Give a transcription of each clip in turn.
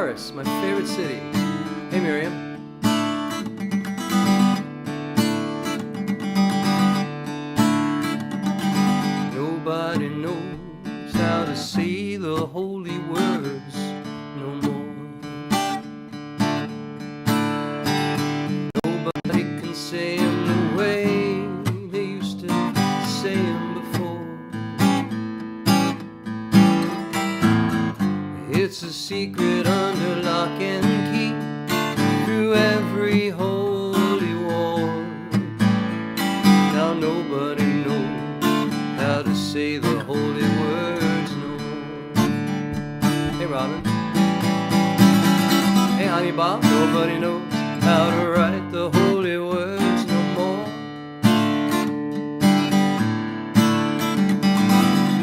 Paris, my favorite city. Hey, Miriam. Nobody knows how to say the holy words no more. Nobody can say them the way they used to say them before. It's a secret under lock and key through every holy war. Now nobody knows how to say the holy words no more. Hey, Robin. Hey, honey Bob. Nobody knows how to write the holy words no more.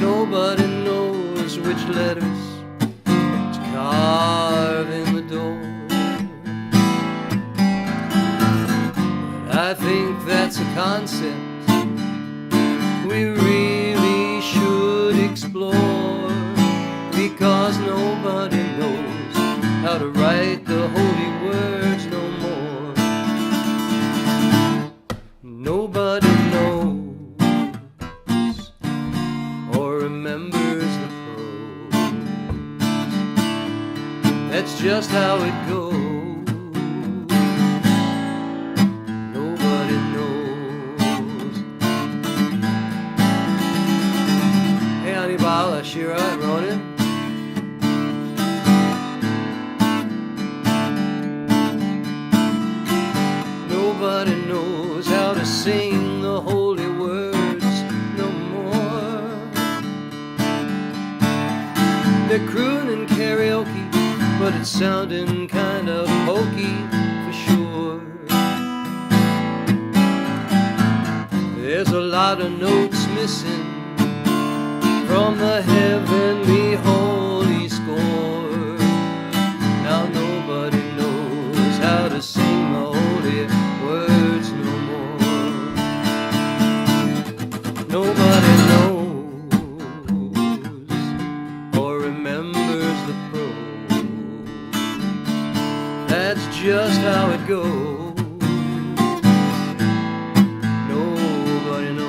Nobody knows which letters carve in the door. But I think that's a concept we really should explore, because nobody knows how to write the holy words no more. Nobody knows or remembers the prose. That's just how it goes. Nobody knows. Hey, honey, Bala, Shira, and Ronan. Nobody knows how to sing the holy words no more. They're crooning karaoke, but it's sounding kind of hokey for sure. There's a lot of notes missing from the heavenly holy score. Now nobody knows how to sing the holy words no more. Nobody knows or remembers the prose. That's just how it goes. Nobody knows.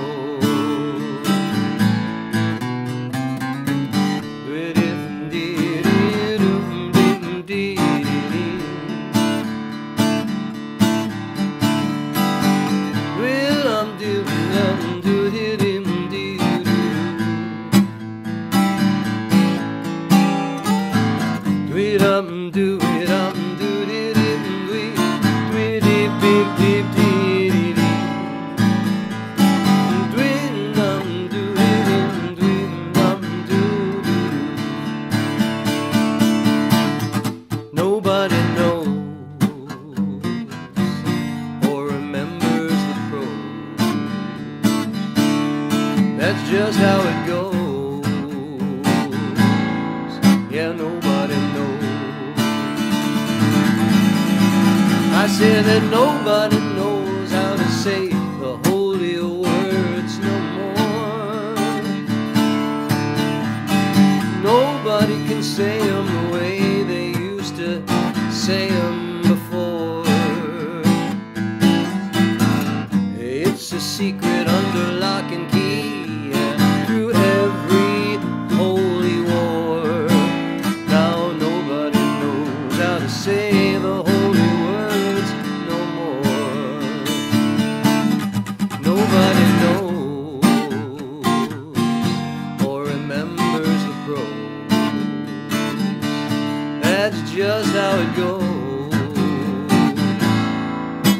That's just how it goes. Yeah, nobody knows. I said that nobody knows how to say the holy words no more. Nobody can say them the way they used to say them before. It's a secret under lock and key. Say the holy words no more. Nobody knows or remembers the prose. That's just how it goes.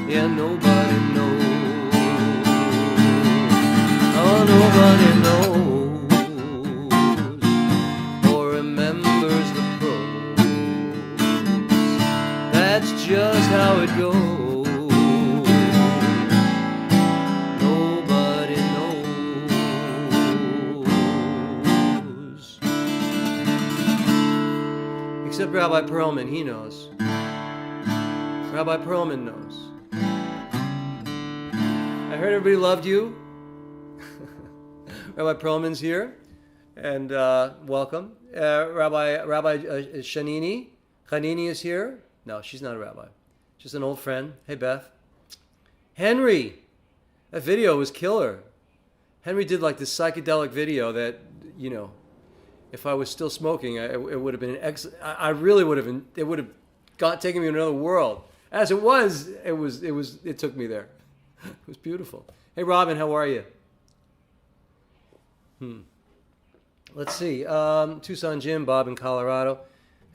Yeah, nobody knows. Oh, nobody knows or remembers the prose. That's just how it goes. Nobody knows. Except Rabbi Perlman, he knows. Rabbi Perlman knows. I heard everybody loved you. Rabbi Perlman's here, and welcome. Rabbi Shanini. Hanini is here. No, she's not a rabbi. Just an old friend. Hey, Beth. Henry. That video was killer. Henry did like this psychedelic video that, you know, if I was still smoking, it would have been I really would have been, it would have taken me to another world. As it was, it took me there. It was beautiful. Hey, Robin, how are you? Let's see. Tucson Jim, Bob in Colorado.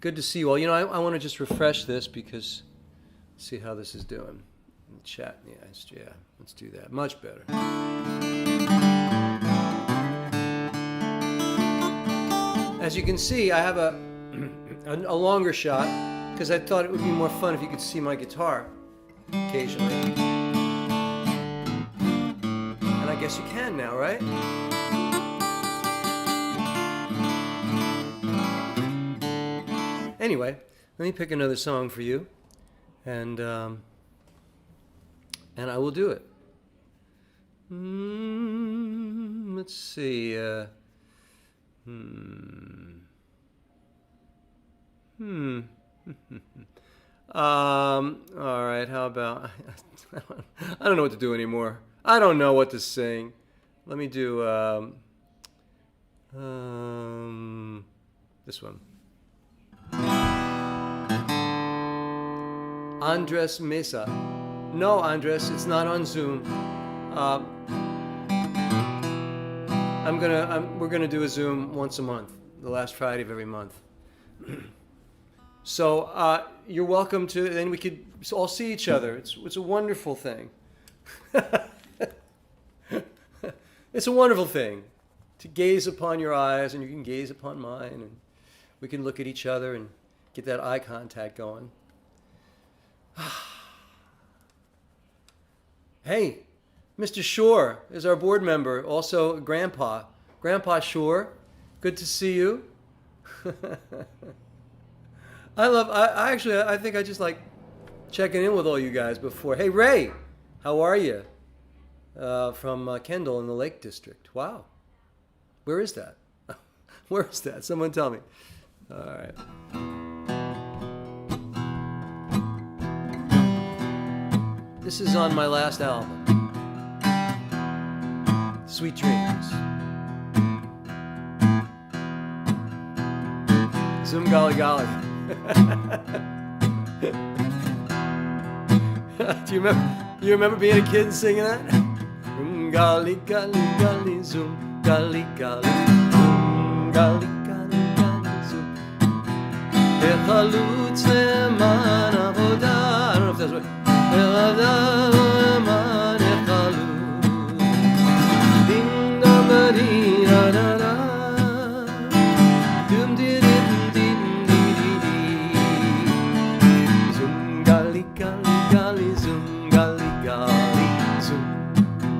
Good to see you all. You know, I want to just refresh this because see how this is doing. In the chat, yeah, let's do that. Much better. As you can see, I have a longer shot because I thought it would be more fun if you could see my guitar occasionally. And I guess you can now, right? Anyway, let me pick another song for you, and I will do it. Let's see. All right. How about? I don't know what to do anymore. I don't know what to sing. Let me do this one. Andres Mesa. No, Andres, it's not on Zoom. We're gonna do a Zoom once a month, the last Friday of every month. So you're welcome to. Then we could all see each other. It's a wonderful thing. It's a wonderful thing to gaze upon your eyes, and you can gaze upon mine, and we can look at each other and get that eye contact going. Hey, Mr. Shore is our board member, also Grandpa. Grandpa Shore, good to see you. I think I just like checking in with all you guys before. Hey, Ray, how are you? From Kendall in the Lake District. Wow. Where is that? Where is that? Someone tell me. All right. This is on my last album, Sweet Dreams. Zoom golly golly. Do you remember being a kid and singing that? Golly golly golly zoom golly golly zoom golly golly golly zoom. Echalutz leman avodah. I don't know if that's right.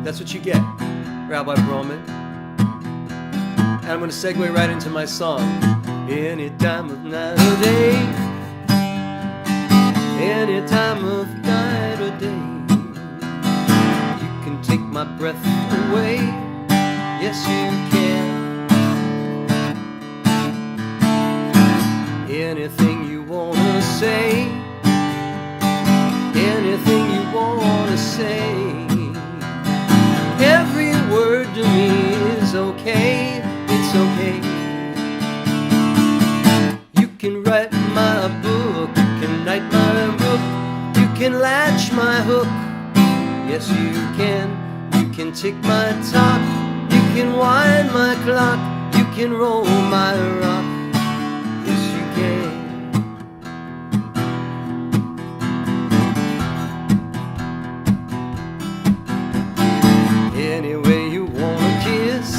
That's what you get, Rabbi Broman. And I'm going to segue right into my song. Any time of night or day, any time of night or day, you can take my breath away. Yes, you can. Anything you want to say, anything you want to say, every word to me is okay, it's okay. You can write my book, you can write my book, you can latch my hook. Yes, you can. You can tick my talk, you can wind my clock, you can roll my rock. Yes, you can. Any way you wanna kiss,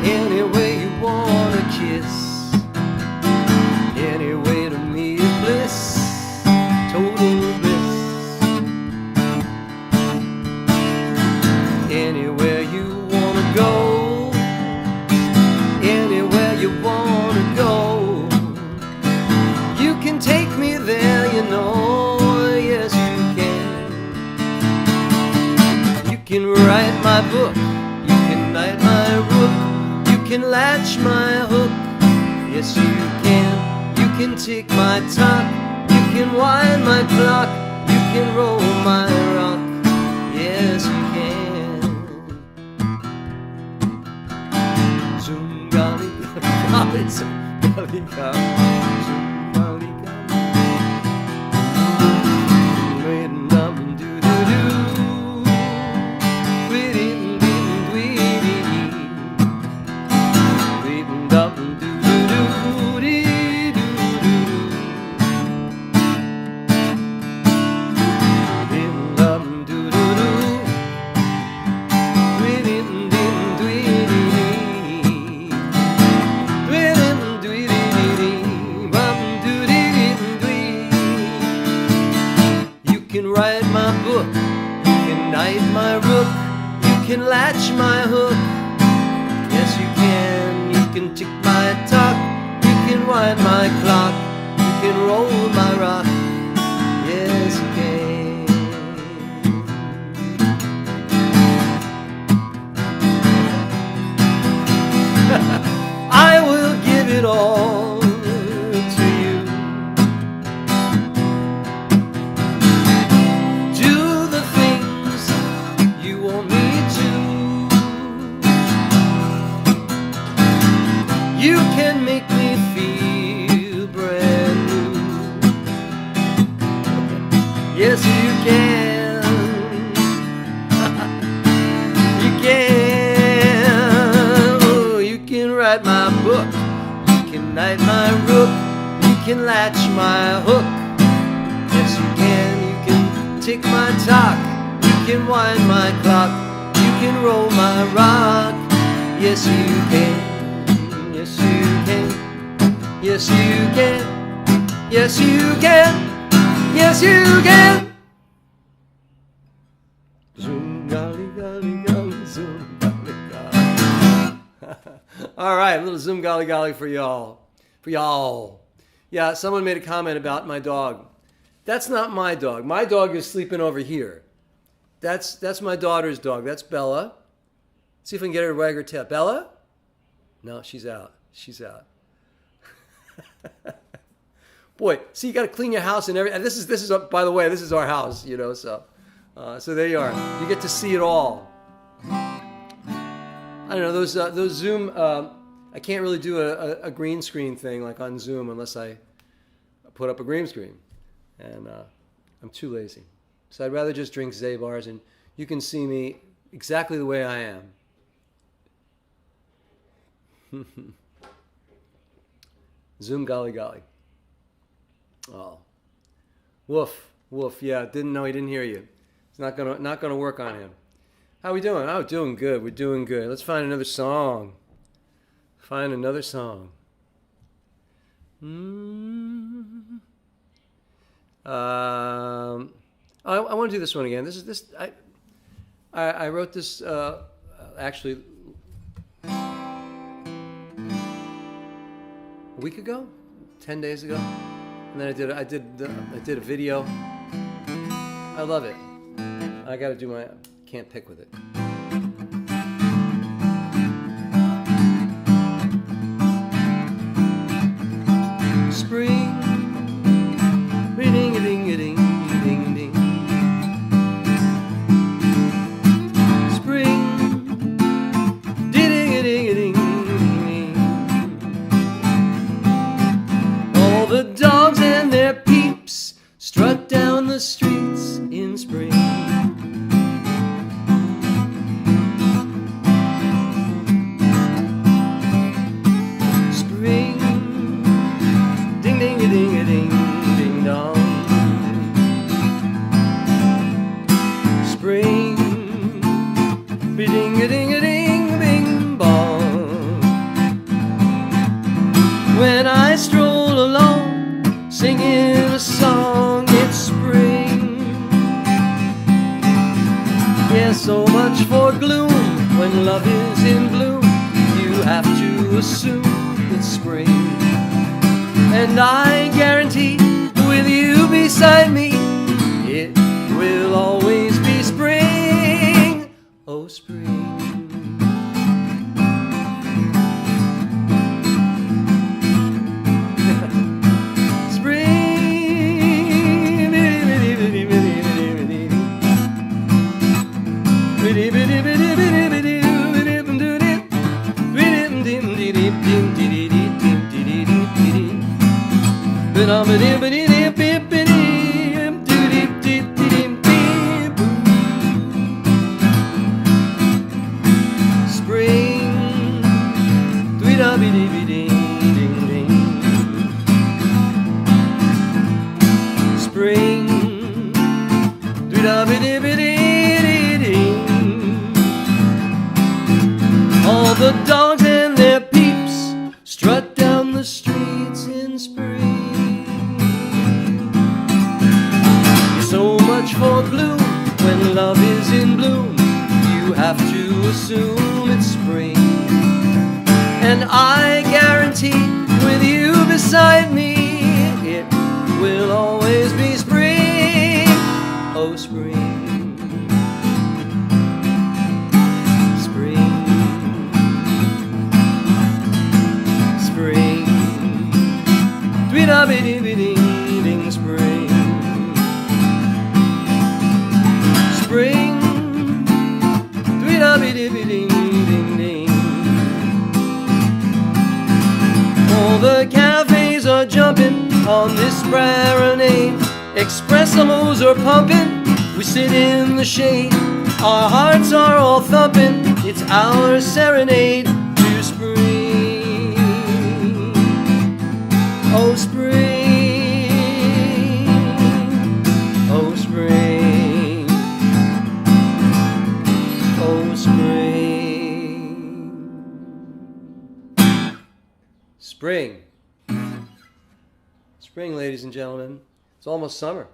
any way you wanna kiss, any way to me is bliss, total bliss. Anywhere you wanna go, anywhere you wanna go, you can take me there, you know. Yes, you can write my book, you can write my book, you can latch my hook. Yes, you can can tick my tock, you can wind my clock, you can roll my rock. Yes, you can. Zoom, golly, golly, zoom, golly, golly. Zoom, golly, golly. Waiting up and do-do-do. Waiting, waiting, waiting up and do-do-do. Waiting up and do-do-do. You can write my book, you can knight my rook, you can latch my hook. Yes, you can tick my tock, you can wind my clock, you can roll my rock. Yes, you can. I will give it all to you. Do the things you want me to. You can make me feel brand new. Yes, you can. You can. Oh, you can write my book, you can knight my rook, you can latch my hook. Yes, you can tick my tock, you can wind my clock, you can roll my rock. Yes, you can. Yes, you can. Yes, you can. Yes, you can. Yes, you can. Zoom, golly, golly, golly, zoom, golly, golly. All right, a little zoom, golly, golly for y'all. For y'all. Yeah, someone made a comment about my dog. That's not my dog. My dog is sleeping over here. That's my daughter's dog. That's Bella. See if I can get her to wag her tail. Bella? No, she's out. She's out. Boy, see, you got to clean your house and everything. This is by the way, this is our house, you know. So there you are. You get to see it all. I don't know those Zoom. I can't really do a green screen thing like on Zoom unless I put up a green screen, and I'm too lazy. So I'd rather just drink Zay bars and you can see me exactly the way I am. Zoom, golly, golly. Oh, woof, woof. Yeah, didn't know he didn't hear you. It's not gonna work on him. How we doing? Oh, doing good. We're doing good. Let's find another song. Find another song. I want to do this one again. I wrote this actually a week ago, 10 days ago, and then I did a video. I love it. I got to do my. Can't pick with it. Spring, ding a ding a ding ding ding. Spring, ding a ding a ding ding. All the dogs and their peeps strut down the streets in spring. When I stroll along, singing a song, it's spring. Yeah, so much for gloom. When love is in bloom, you have to assume it's spring. And I guarantee, with you beside me, it will always be spring. Oh, spring. All the dogs and their peeps strut down the streets in spring. So much for gloom when love is in bloom. You have to assume it's spring. And I guarantee with you beside me, it will always be spring. Oh, spring. Spring. Spring. Dee-da-be-dee-be-ding-ding, spring. Spring. Dee-da-be-dee-be-ding-ding-ding. All the cafes are jumping on this marinade. Espressos are pumping. We sit in the shade. Our hearts are all thumping. It's our serenade to spring. Oh, spring. Oh, spring. Oh, spring. Spring. Spring, ladies and gentlemen. It's almost summer.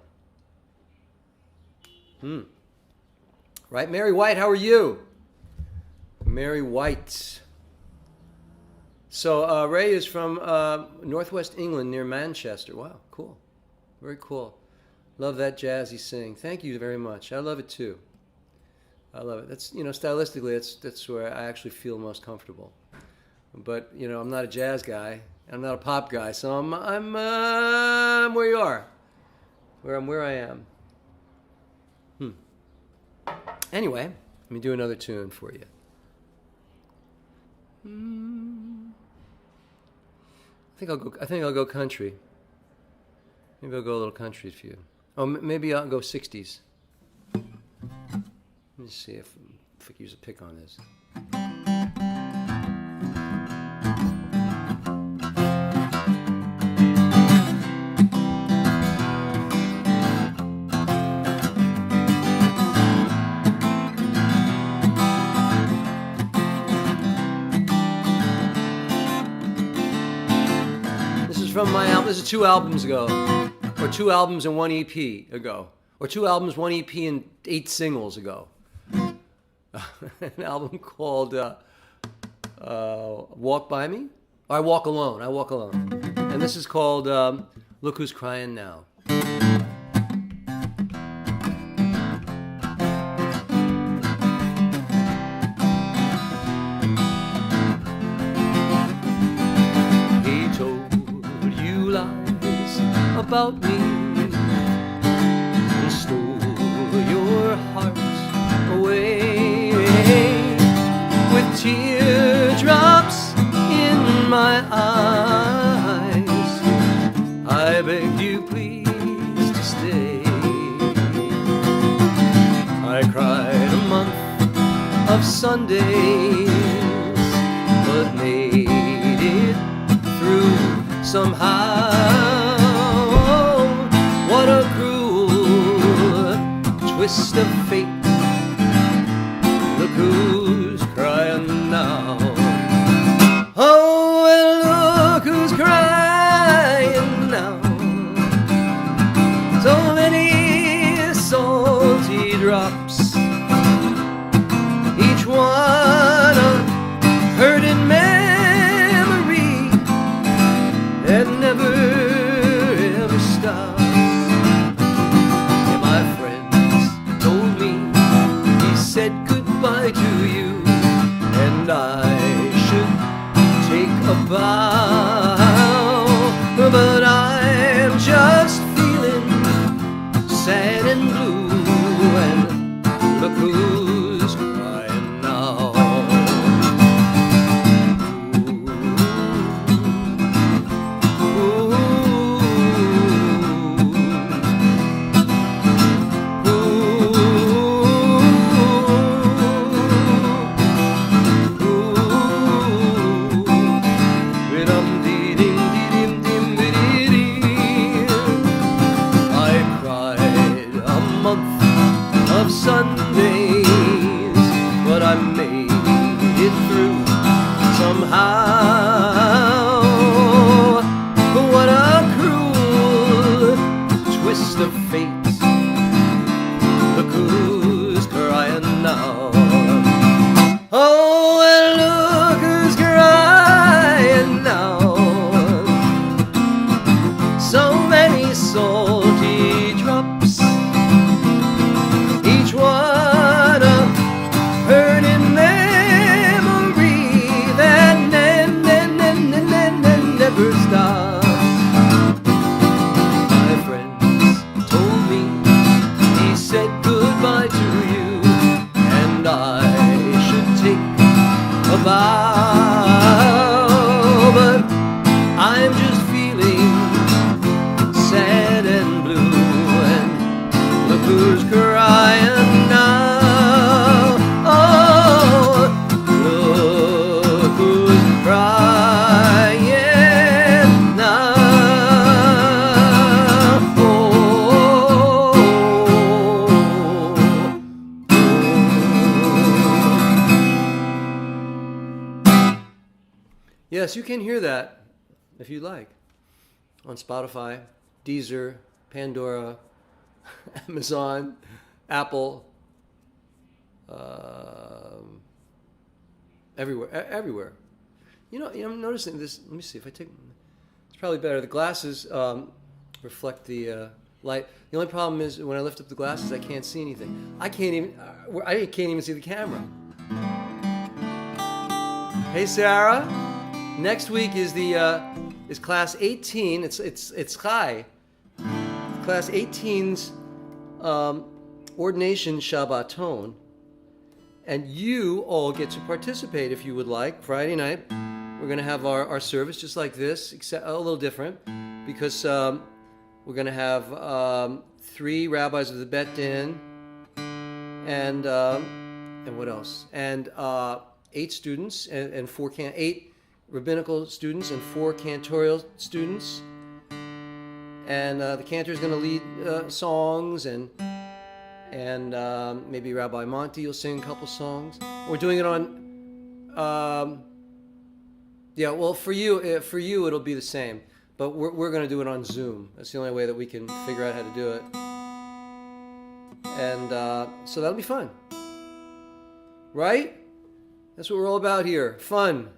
Right, Mary White, how are you? Mary White. So Ray is from northwest England near Manchester. Wow, cool. Very cool. Love that jazz he's singing. Thank you very much. I love it too. I love it. That's, stylistically, that's where I actually feel most comfortable. But, I'm not a jazz guy. I'm not a pop guy. So I'm where you are. Where I am. Anyway, let me do another tune for you. I think I'll go country. Maybe I'll go a little country for you. Oh, maybe I'll go 60s. Let me see if I can use a pick on this. From my album. This is 2 albums ago, or 2 albums and 1 EP ago, or 2 albums, 1 EP, and 8 singles ago. An album called Walk By Me? Or I Walk Alone. I Walk Alone. And this is called Look Who's Crying Now. About me and stole your heart away with teardrops in my eyes. I begged you please to stay. I cried a month of Sundays, but made it through somehow. What a cruel twist of fate. Look who's crying now. Oh, and look who's crying now. So many salty drops, each one a hurting memory that never ever stops. Said goodbye to you, and I should take a bow, but I'm just feeling sad and blue, and look who's crying now. of Sundays, but I made it through somehow. But what a cruel twist of fate. Look who's crying now. Oh, and look who's crying now. So many salty drops, each one a hurting memory that never stops. My friends told me, he said goodbye to you, and I should take a bow, but I'm just feeling sad and blue, and look who's crying now. Oh, look who's crying now. Yes, you can hear that if you like on Spotify, Deezer, Pandora, Amazon, Apple, everywhere. You know, I'm noticing this. Let me see if I take. It's probably better. The glasses reflect the light. The only problem is when I lift up the glasses, I can't see anything. I can't even see the camera. Hey, Sarah. Next week is is class 18. It's Chai. Class 18's ordination Shabbaton, and you all get to participate if you would like. Friday night, we're going to have our service just like this, except a little different, because we're going to have 3 rabbis of the Bet Din, and what else? And 8 students and 8 rabbinical students and 4 cantorial students. And the cantor is going to lead songs, and maybe Rabbi Monty will sing a couple songs. We're doing it on, well, for you it'll be the same, but we're going to do it on Zoom. That's the only way that we can figure out how to do it. And so that'll be fun, right? That's what we're all about here, fun.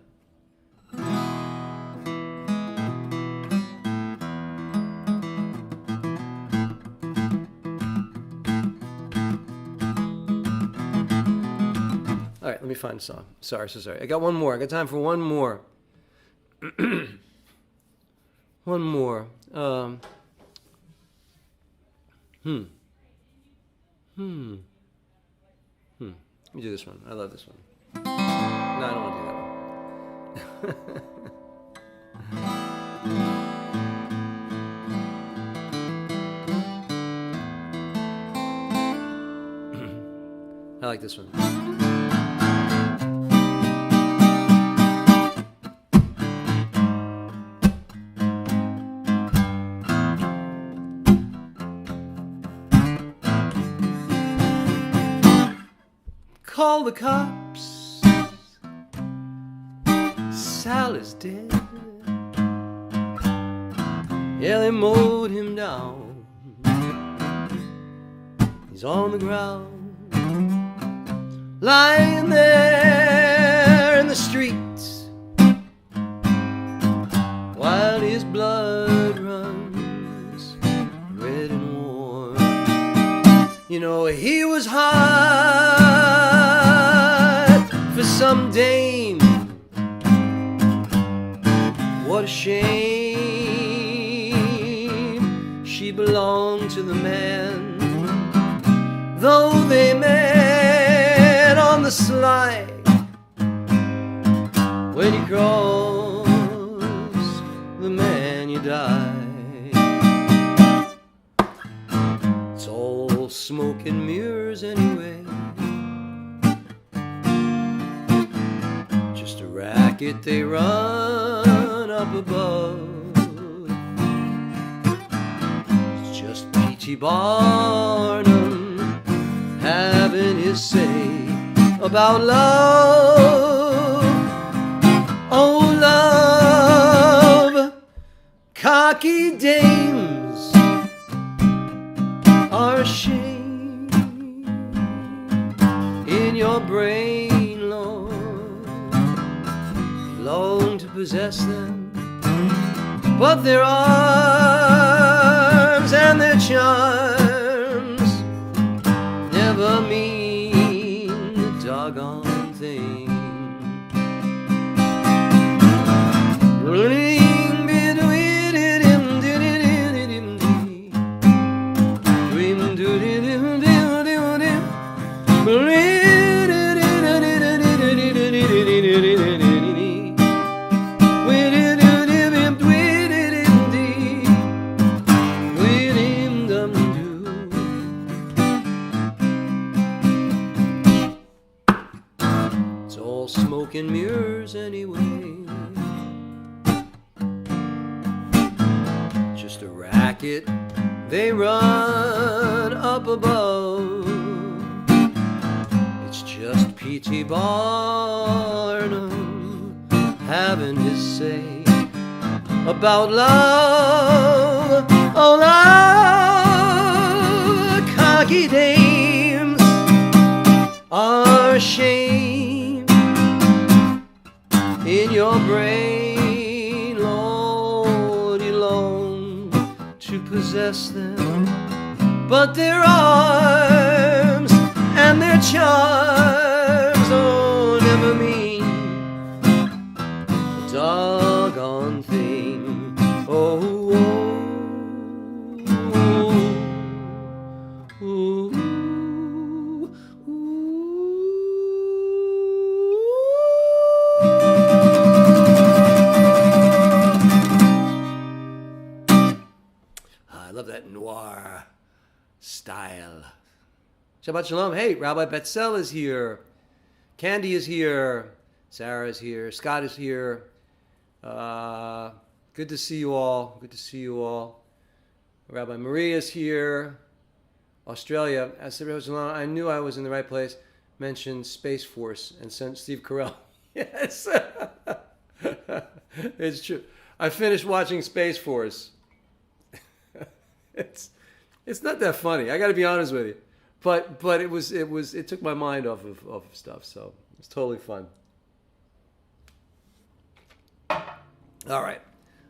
All right, let me find a song. Sorry. I got one more. I got time for one more. One more. Let me do this one. I love this one. No, I don't want to do that one. I like this one. Call the cops, Sal is dead. Yeah, they mowed him down. He's on the ground, lying there in the streets, while his blood runs red and warm. You know, he was hot for some dame. What a shame. She belonged to the man, though they met on the sly. When you cross the man, you die. It's all smoke and mirrors anyway. Just a racket they run up above. It's just P.T. Barnum say about love. Oh, love, cocky dames are ashamed in your brain, Lord. Long to possess them, but their arms and their charms never mean a doggone thing. It's all smoke and mirrors anyway. Just a racket they run up above. It's just P.T. Barnum having his say about love. Oh, love, cocky dames are ashamed in your brain, Lordy, long to possess them, but their arms and their charms, oh, never mean a doggone thing. Oh, oh, oh, oh, I love that noir style. Shabbat Shalom. Hey, Rabbi Betzel is here. Candy is here. Sarah is here. Scott is here. Good to see you all. Good to see you all. Rabbi Maria is here. Australia. I said, I knew I was in the right place. Mentioned Space Force and sent Steve Carell. Yes. It's true. I finished watching Space Force. It's not that funny. I got to be honest with you. But it took my mind off of stuff, so it's totally fun. All right,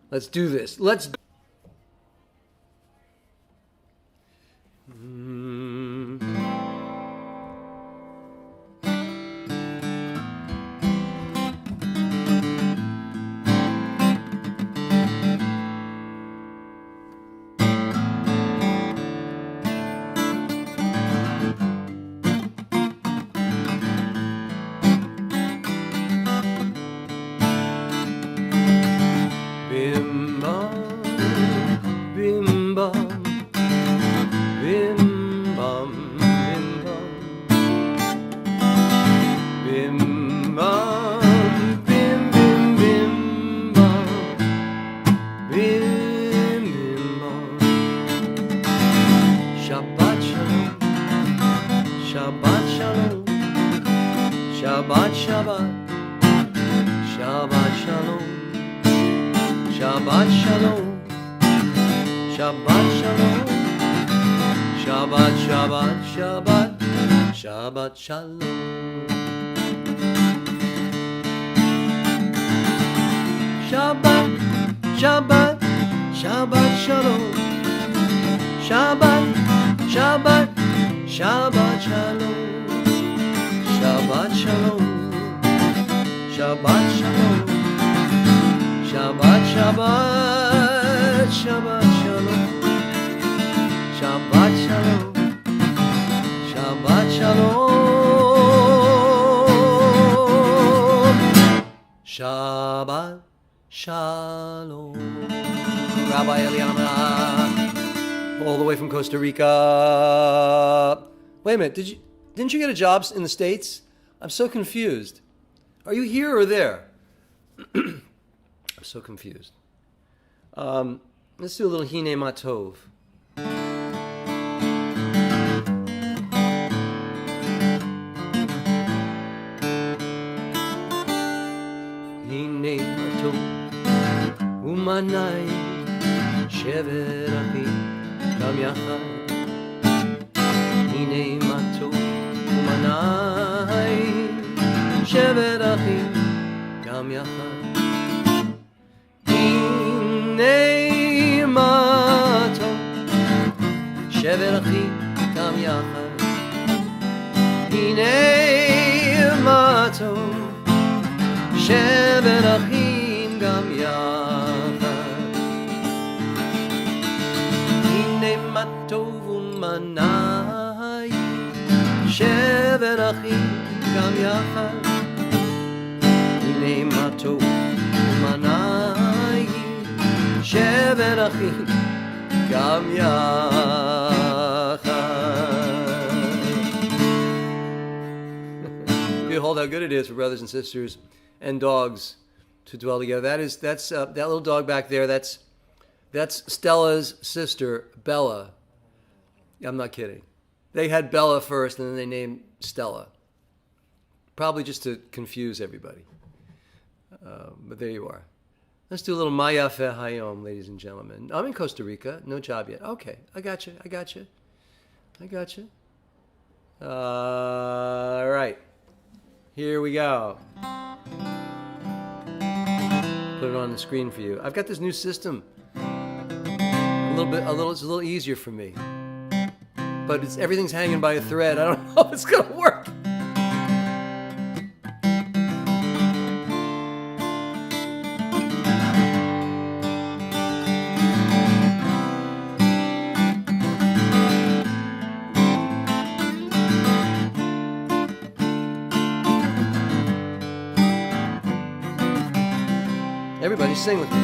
let's do this. Let's. Shabbat Shalom. Shabbat, Shabbat, Shabbat Shalom. Shabbat, Shabbat, Shabbat Shalom. Shabbat Shalom. Shabbat Shalom. Shabbat, Shabbat, Shabbat Shalom. Shabbat Shalom. Shabbat Shalom. Shabbat Shalom. Rabbi Eliana, all the way from Costa Rica. Wait a minute, didn't you get a job in the States? I'm so confused. Are you here or there? I'm so confused. Let's do a little Hine Matov. הנה מה טוב שבת אחים גם יחד. הנה מה טוב ומה נעים שבת אחים גם יחד. הנה מה טוב ומה נעים שבת אחים גם יחד. Behold how good it is for brothers and sisters and dogs to dwell together. That's that little dog back there. That's Stella's sister, Bella. I'm not kidding. They had Bella first, and then they named Stella. Probably just to confuse everybody. But there you are. Let's do a little Maya Fe Hayom, ladies and gentlemen. I'm in Costa Rica. No job yet. Okay, I got you. All right. Here we go. Put it on the screen for you. I've got this new system. It's a little easier for me. But everything's hanging by a thread. I don't know if it's gonna work. Everybody sing with me.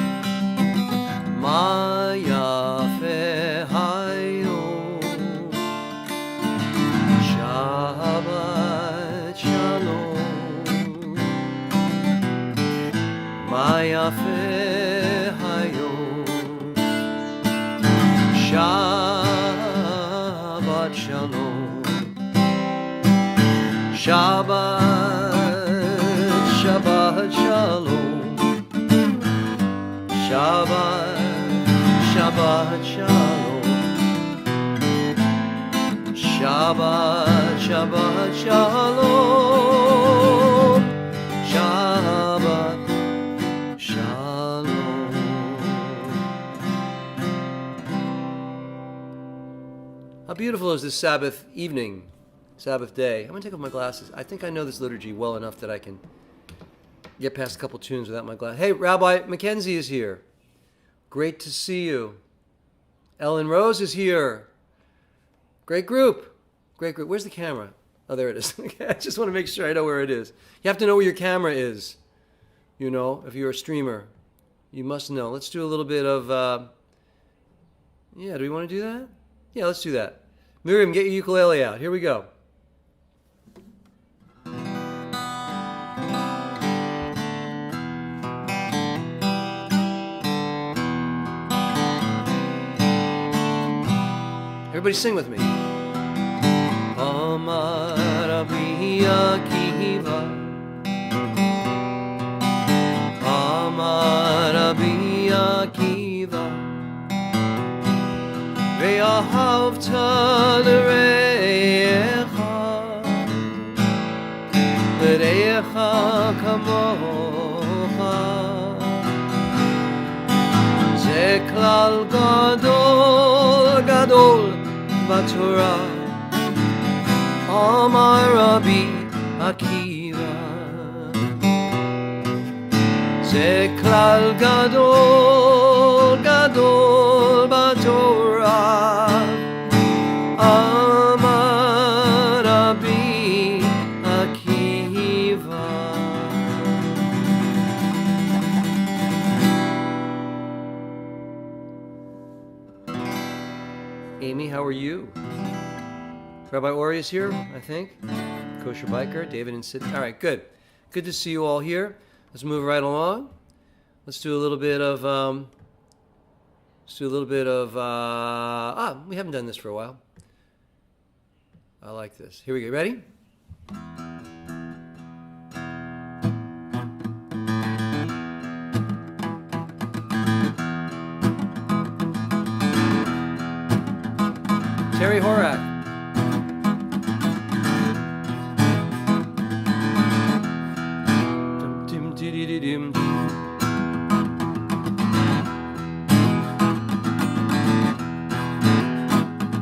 Ma yafe hayom Shabbat Shalom. Ma yafe hayom Shabbat Shalom. Shabbat Shalom. Shabbat Shalom. Shabbat Shalom. Shabbat Shalom. How beautiful is this Sabbath evening, Sabbath day. I'm going to take off my glasses. I think I know this liturgy well enough that I can get past a couple tunes without my glasses. Hey, Rabbi Mackenzie is here. Great to see you. Ellen Rose is here. Great group. Where's the camera? Oh, there it is. I just want to make sure I know where it is. You have to know where your camera is. You know, if you're a streamer, you must know. Let's do a little bit of, do we want to do that? Yeah, let's do that. Miriam, get your ukulele out. Here we go. Everybody sing with me. Amar Rabbi Akiva, Amar Rabbi Akiva, Ve'ahavta l're'echa, l're'echa kamocha, ze klal gadol Batorah. Amar Rabbi Akiva, ze klal gadol Batorah. Amar Rabbi Akiva. Amy, how are you? Rabbi Ori is here, I think. Kosher Biker, David and Sydney. All right, good. Good to see you all here. Let's move right along. Let's do a little bit of, we haven't done this for a while. I like this. Here we go. Ready? Terry Horak.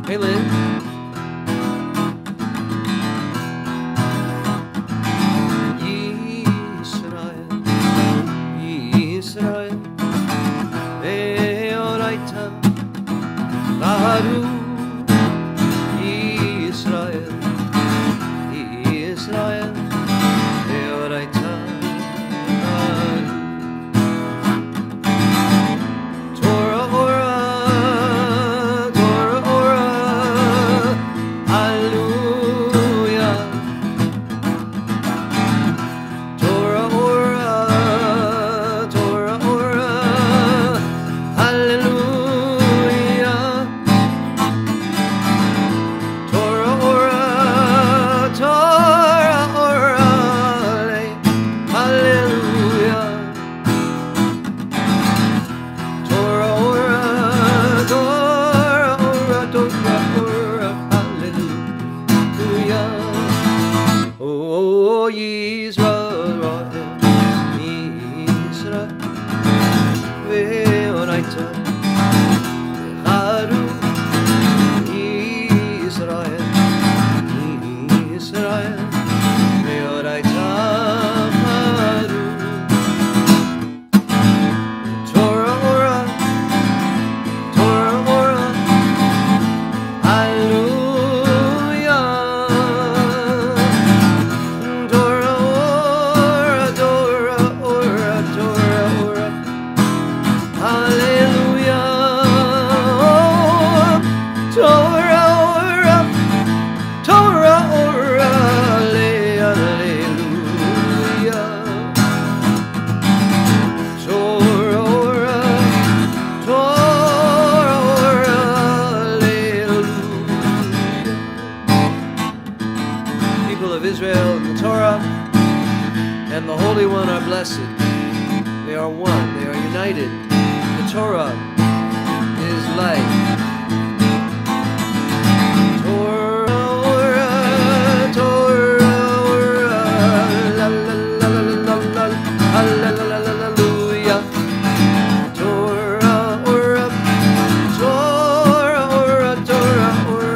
Hey, Lynn. Yisrael, Yisrael, Ve'oraita, Ve'charu, Yisrael, Yisrael, Ve'oraita, Charu, Torah Ora, Torah Ora, Hallelujah. People of Israel and the Torah and the Holy One are blessed. They are one. They are united. The Torah is life. Torah, Torah, la la la la la la la la la la hallelujah.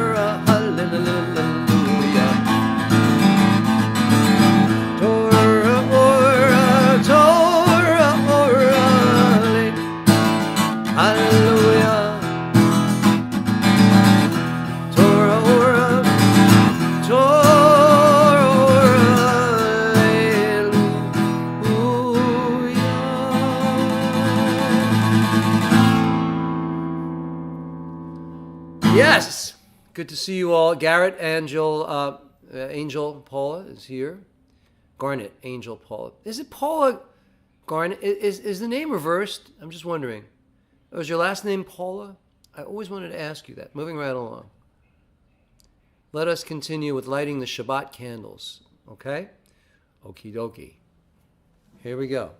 Torah, Torah, Torah, Torah, hallelujah. Yes, good to see you all. Garrett, Angel, Angel Paula is here. Garnet, Angel Paula. Is it Paula Garnet? Is the name reversed? I'm just wondering. Was your last name Paula? I always wanted to ask you that. Moving right along. Let us continue with lighting the Shabbat candles. Okay? Okie dokie. Here we go.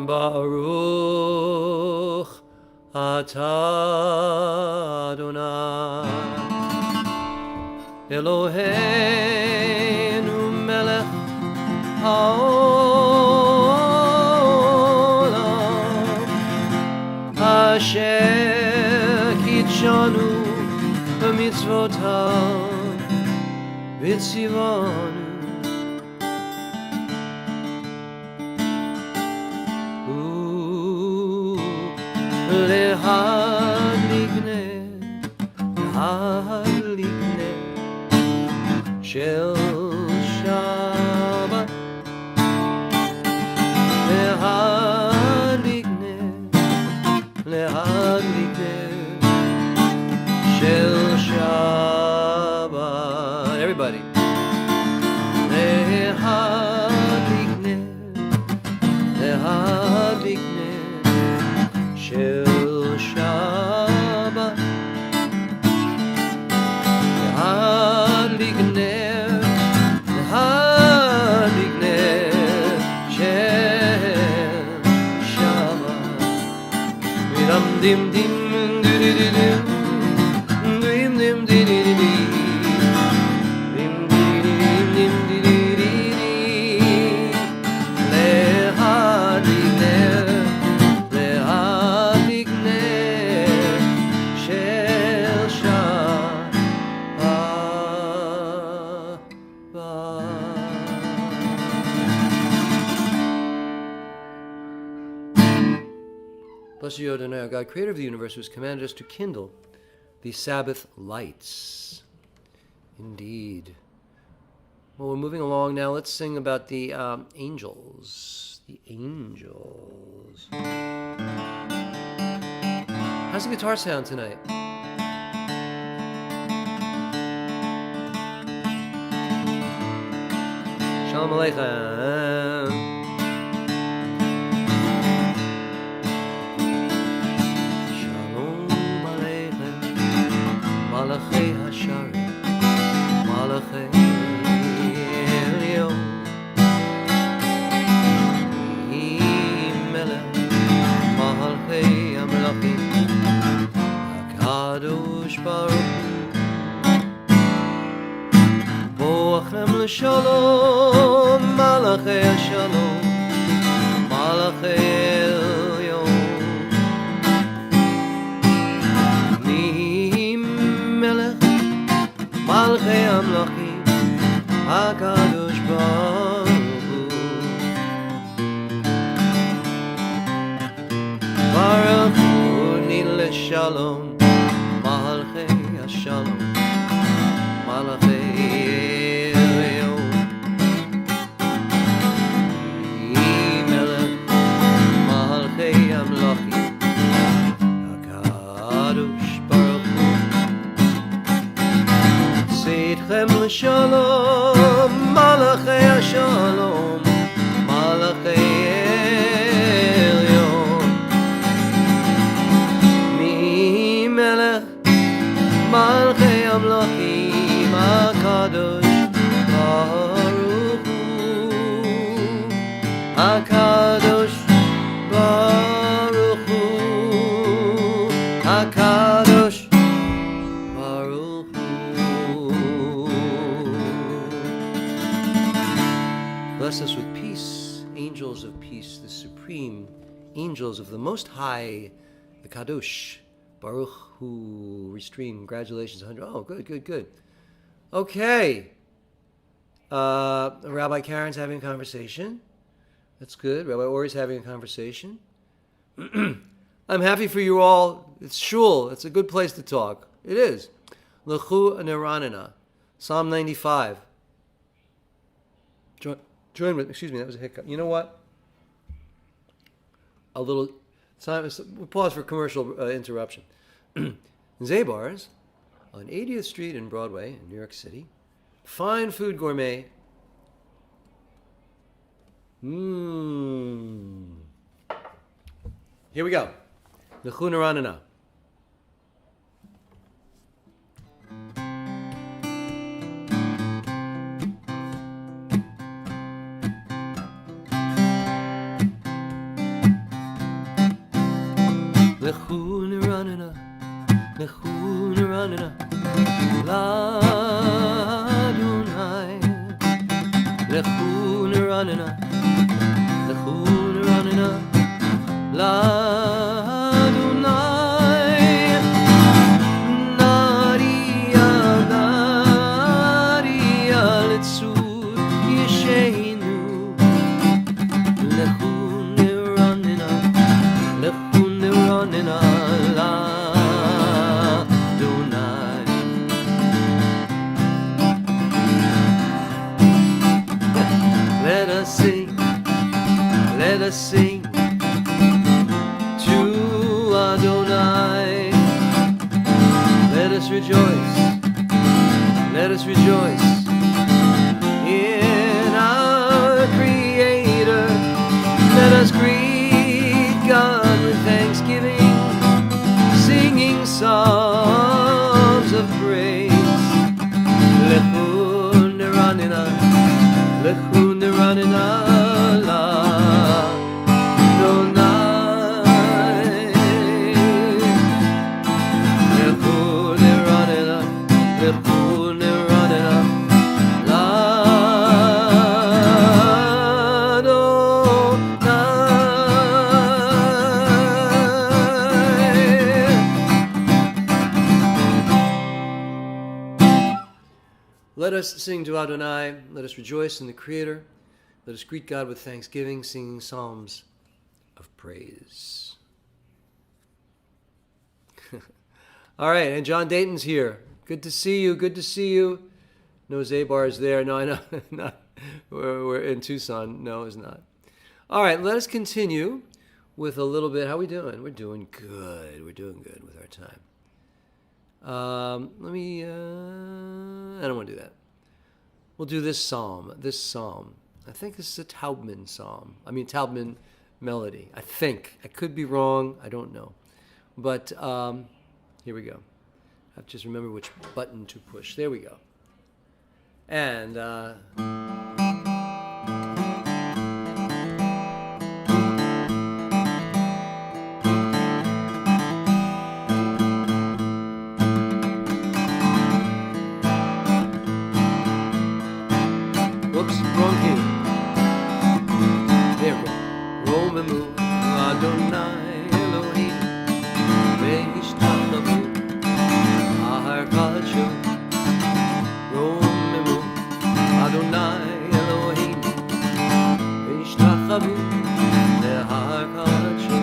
Baruch atah Adonai Eloheinu melech haolam asher kitshanu b'mitzvotav v'tzivanu להדליקנה של שבת להדליקנה של שבת everybody להדליקנה של Shabbat להדליקנה של Shabbat dim dim dim dim dim dim dim Blessed you, Adonai, our God, creator of the universe, who has commanded us to kindle the Sabbath lights. Indeed. Well, we're moving along now. Let's sing about the angels. The angels. How's the guitar sound tonight? Shalom Aleichem. Malachi Hasharim, Malachi Elyon, Melech, Malachi Amlachim, HaKadosh Baruch Hu, Boachem L'Shalom, Malachi Hashalom, Malachi Elyon, Melech, Malachi Amlachim, HaKadosh Baruch Hu, Baruch Hu Nile Shalom, Malachi Hashalom, Malachi Elyon, Melech, Malachi Amlachim, HaKadosh Baruch Hu, Seidchem L'Shalom, Malachi Hashalom, Malachi Elyon, Melech, Malachi Amlachim, HaKadosh Baruch Hu, HaKadosh Baruch Hu, HaKadosh Baruch Hu. Bless us with peace, angels of peace, the supreme angels of the Most High, the Kadosh Baruch Hu. Restream, congratulations, 100. Oh, good. Okay. Rabbi Karen's having a conversation. That's good. Rabbi Ori's having a conversation. I'm happy for you all. It's shul. It's a good place to talk. It is. Lechu Neranina. Psalm 95. Join with, excuse me, that was a hiccup. You know what? A little time. We'll pause for commercial interruption. Zabar's on 80th Street and Broadway in New York City. Fine food gourmet. Here we go. Lechu Neranina. Lechu Neranina, Lechu Neranina, L'Adonai. Lechu Neranina, Lechu Neranina, L'Adonai. Nadia, Nadia, Litzur Yesheinu. Lechu Neranina, Lechu Neranina, L'Adonai. Let us sing to Adonai. Let us rejoice in our Creator. Let us greet God with thanksgiving, singing psalms of praise. Lechu Neranina, Lechu Neranina, L'Adonai. Lechu Neranina, Lechu Neranina, Let us sing to Adonai. Let us rejoice in the Creator. Let us greet God with thanksgiving, singing psalms of praise. All right, and John Dayton's here. Good to see you. Good to see you. No, Zabar is there. No, I know. Not. We're in Tucson. No, it's not. All right, let us continue with a little bit. How are we doing? We're doing good. We're doing good with our time. I don't want to do that. We'll do this psalm. I think this is a Taubman psalm. Taubman melody. I think. I could be wrong. I don't know. But here we go. have to just remember which button to push. There we go. And whoops, wrong key. There we go. Romemu Adonai Elohim Ve'ishtachavu Ahar Kadshu. Romemu Adonai Elohim Ve'ishtachavu Ahar Kadshu.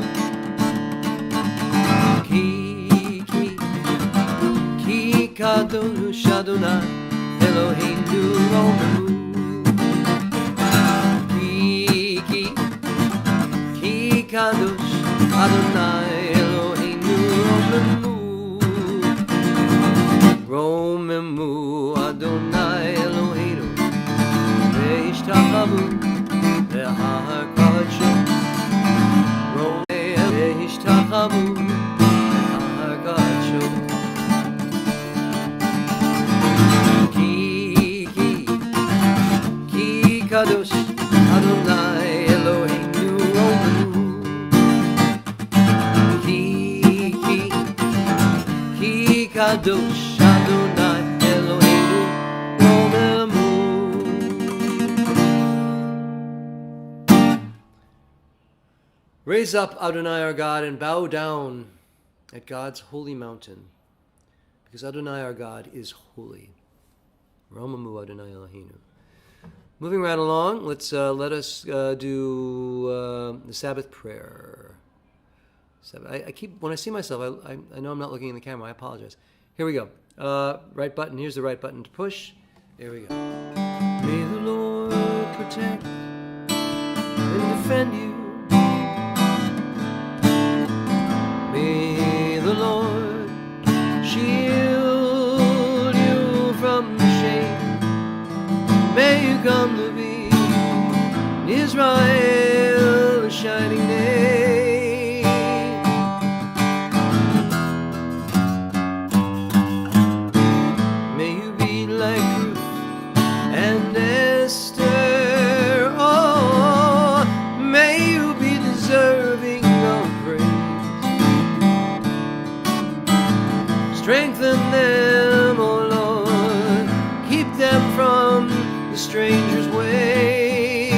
Ki Kadosh Adonai Eloheinu Romemu. Kadosh Adonai Eloheinu Romemu Adonai Eloheinu Ve'ishtachavu Le'ahar Kadshu. Ve'ishtachavu Le'ahar Kadshu. Ki Kadosh Adonai Eloheinu Romemu. Kadosh Adonai Eloheinu Romemu. Raise up, Adonai our God, and bow down at God's holy mountain, because Adonai our God is holy. Romemu Adonai Eloheinu. Moving right along, let us do the Sabbath prayer. I keep, when I see myself, I know I'm not looking in the camera. I apologize. Here we go. Right button. Here's the right button to push. There we go. May the Lord protect and defend you. May the Lord shield you from the shame. May you come to be in Israel, a shining name. Strengthen them, O Lord, keep them from the stranger's ways.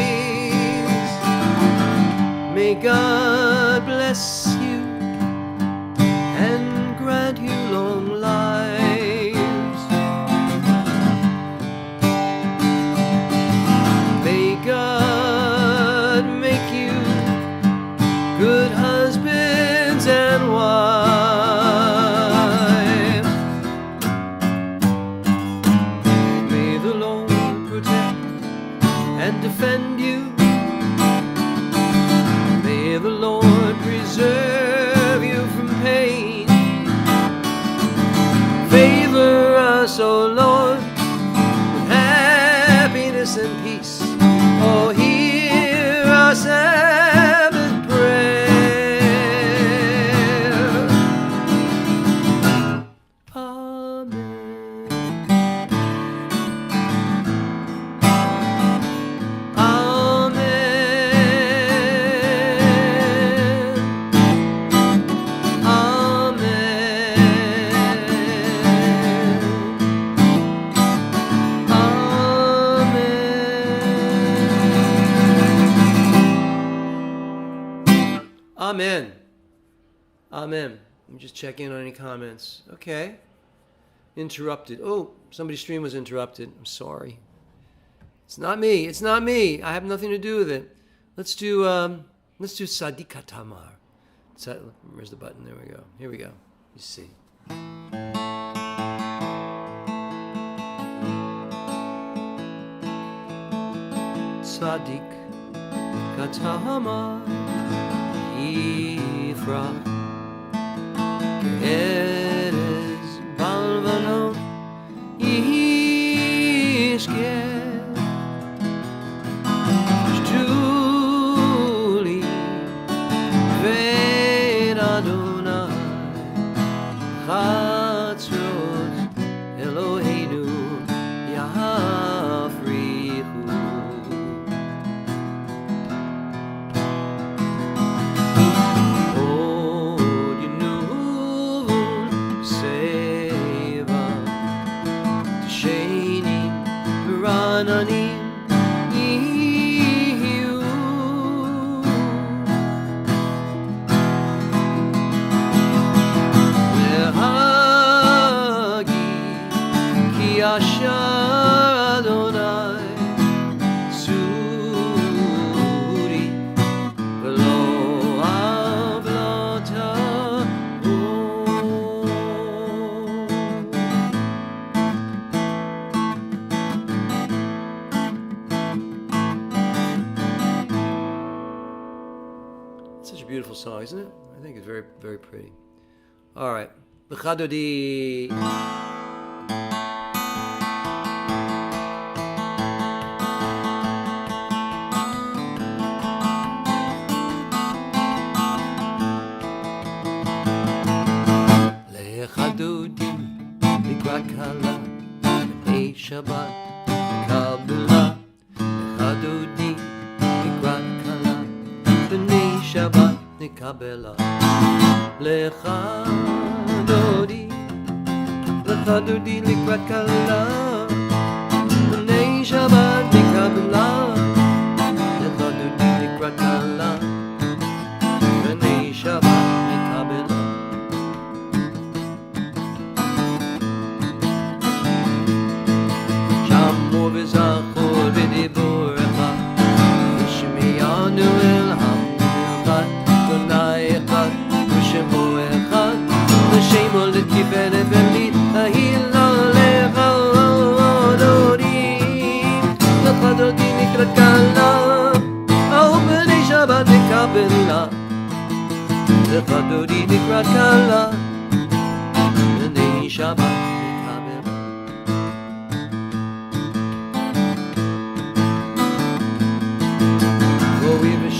May God bless you and grant you long lives. May God make you good husbands and wives. Defend you. May the Lord preserve you from pain. Favor us, O Lord, with happiness and peace. Oh, hear our Sabbath prayer. Amen. Amen. Let me just check in on any comments. Okay. Interrupted. Oh, somebody's stream was interrupted. I'm sorry. It's not me. It's not me. I have nothing to do with it. Let's do Sadika Tamar. Where's the button? There we go. Here we go. You see. Sadik Katamar Ifra Erez Balvanon Ishke Shtuli Vein Adonai Chatzro song, isn't it? I think it's very, very pretty. All right. L'chadodi. L'chadodim likrat kala b'nei Shabbat kabula. L'chadodim likrat kala b'nei Shabbat nikabela. L'chadodim likrat kala b'nei Shabbat nikabela. L'chadodim likrat kala b'nei Shabbat nikabela. V'zachor v'diborecha v'shmiyanu el hamdulillah Adonai echad v'shemo echad v'shemo l'tiferet v'litahila lecha adorim l'chadodim nikrat kala b'nei Shabbat nikabela l'chadodim nikrat kala b'nei Shabbat.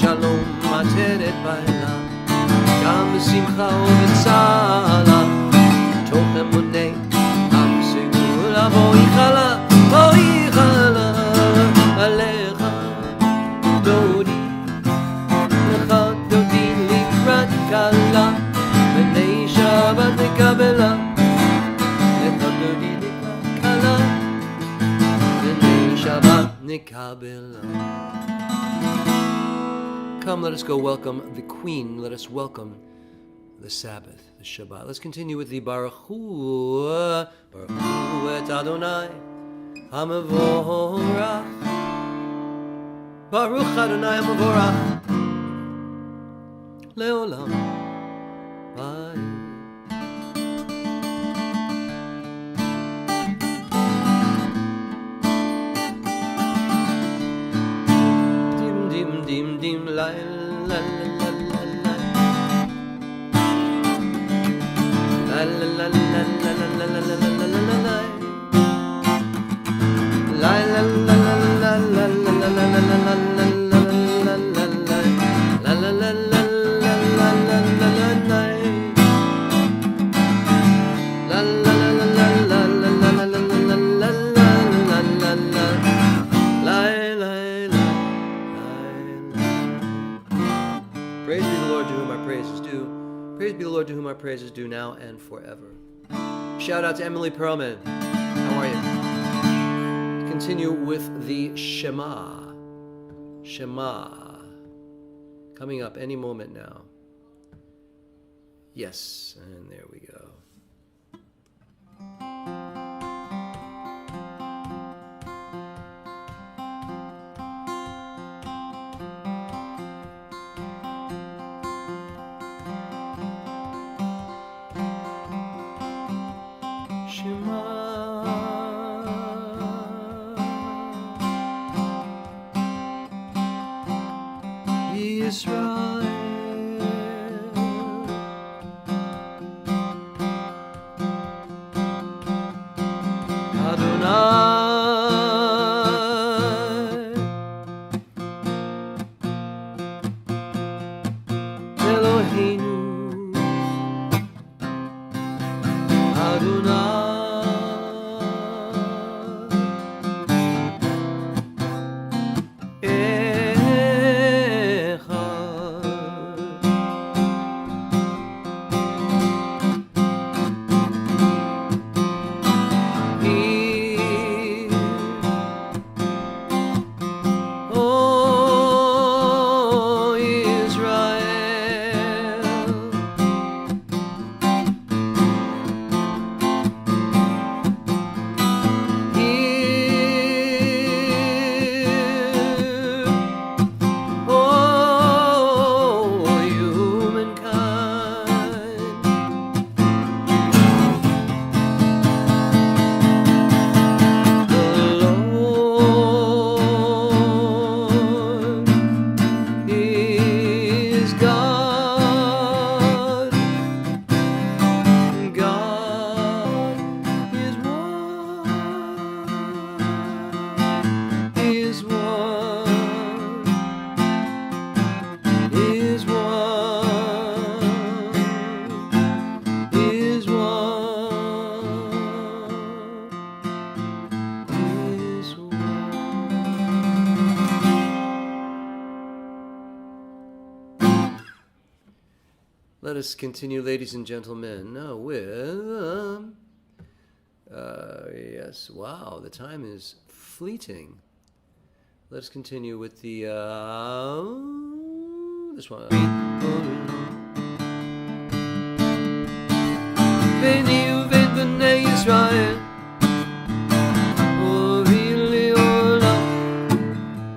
Shalom, materet ba'elam, gam b'simcha u'b'tzala, tov emunei, am segula, vo'ichala, alecha, dodi, lecha dodi likrat kala, b'nei Shabbat nikabela, lecha dodi likrat kala, b'nei Shabbat nikabela. Come, let us go welcome the Queen. Let us welcome the Sabbath, the Shabbat. Let's continue with the Baruch Hu et Adonai HaMevorach. Baruch Adonai HaMevorach Leolam. Bye. La la la la la la la la la la Lord, to whom our praises due now and forever. Shout out to Emily Perlman. How are you? Continue with the Shema. Shema. Coming up any moment now. Yes, and there we go. Let us continue, ladies and gentlemen, with... yes, wow, the time is fleeting. Let us continue with the... this one. Beni uven b'nei Yisrael Uvili olam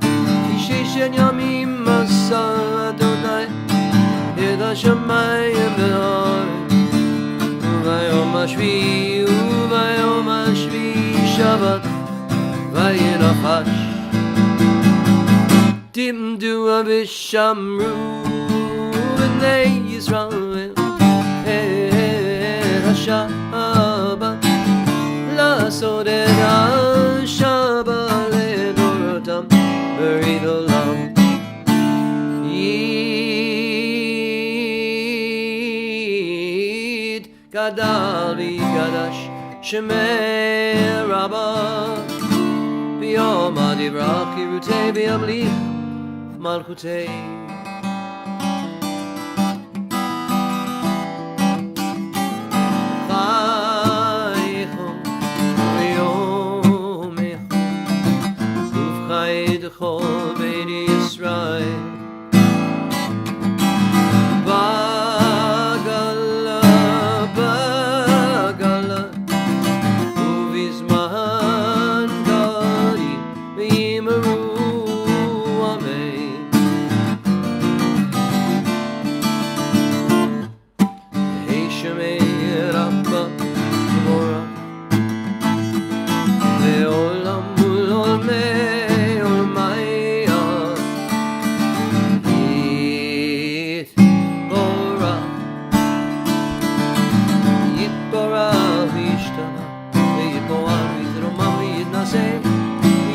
Ki sheshen yamim asa Adonai Et hashamayim v'haaretz Uvayom hashvi'i Uvayom hashvi'i Shabbat Vayinachash Dimdua v'shamru B'nei Yisrael Shabbat לעשות את השבת לדורותם ברית עולם יתגדל ויתקדש שמי רבה ביום הדברה קירותי וימליך מלכותי Chol Bnei Yisrael Bagala Bagala Uvizman Gadi V'yimaru Amen Hey Shemei Rabba V'mora Ve'olam Ulolmei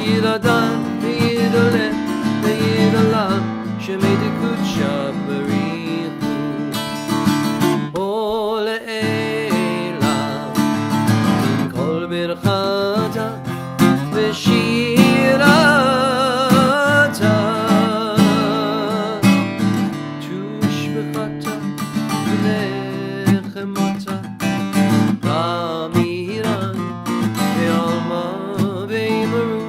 Yidadan, Yidalem, Yidalam, Shemei Dekudsha Barichu Ol Elam Min Kol Birchata V'shirata Tushbechata V'nechemata Ramiran Ve'alma Ve'yimaru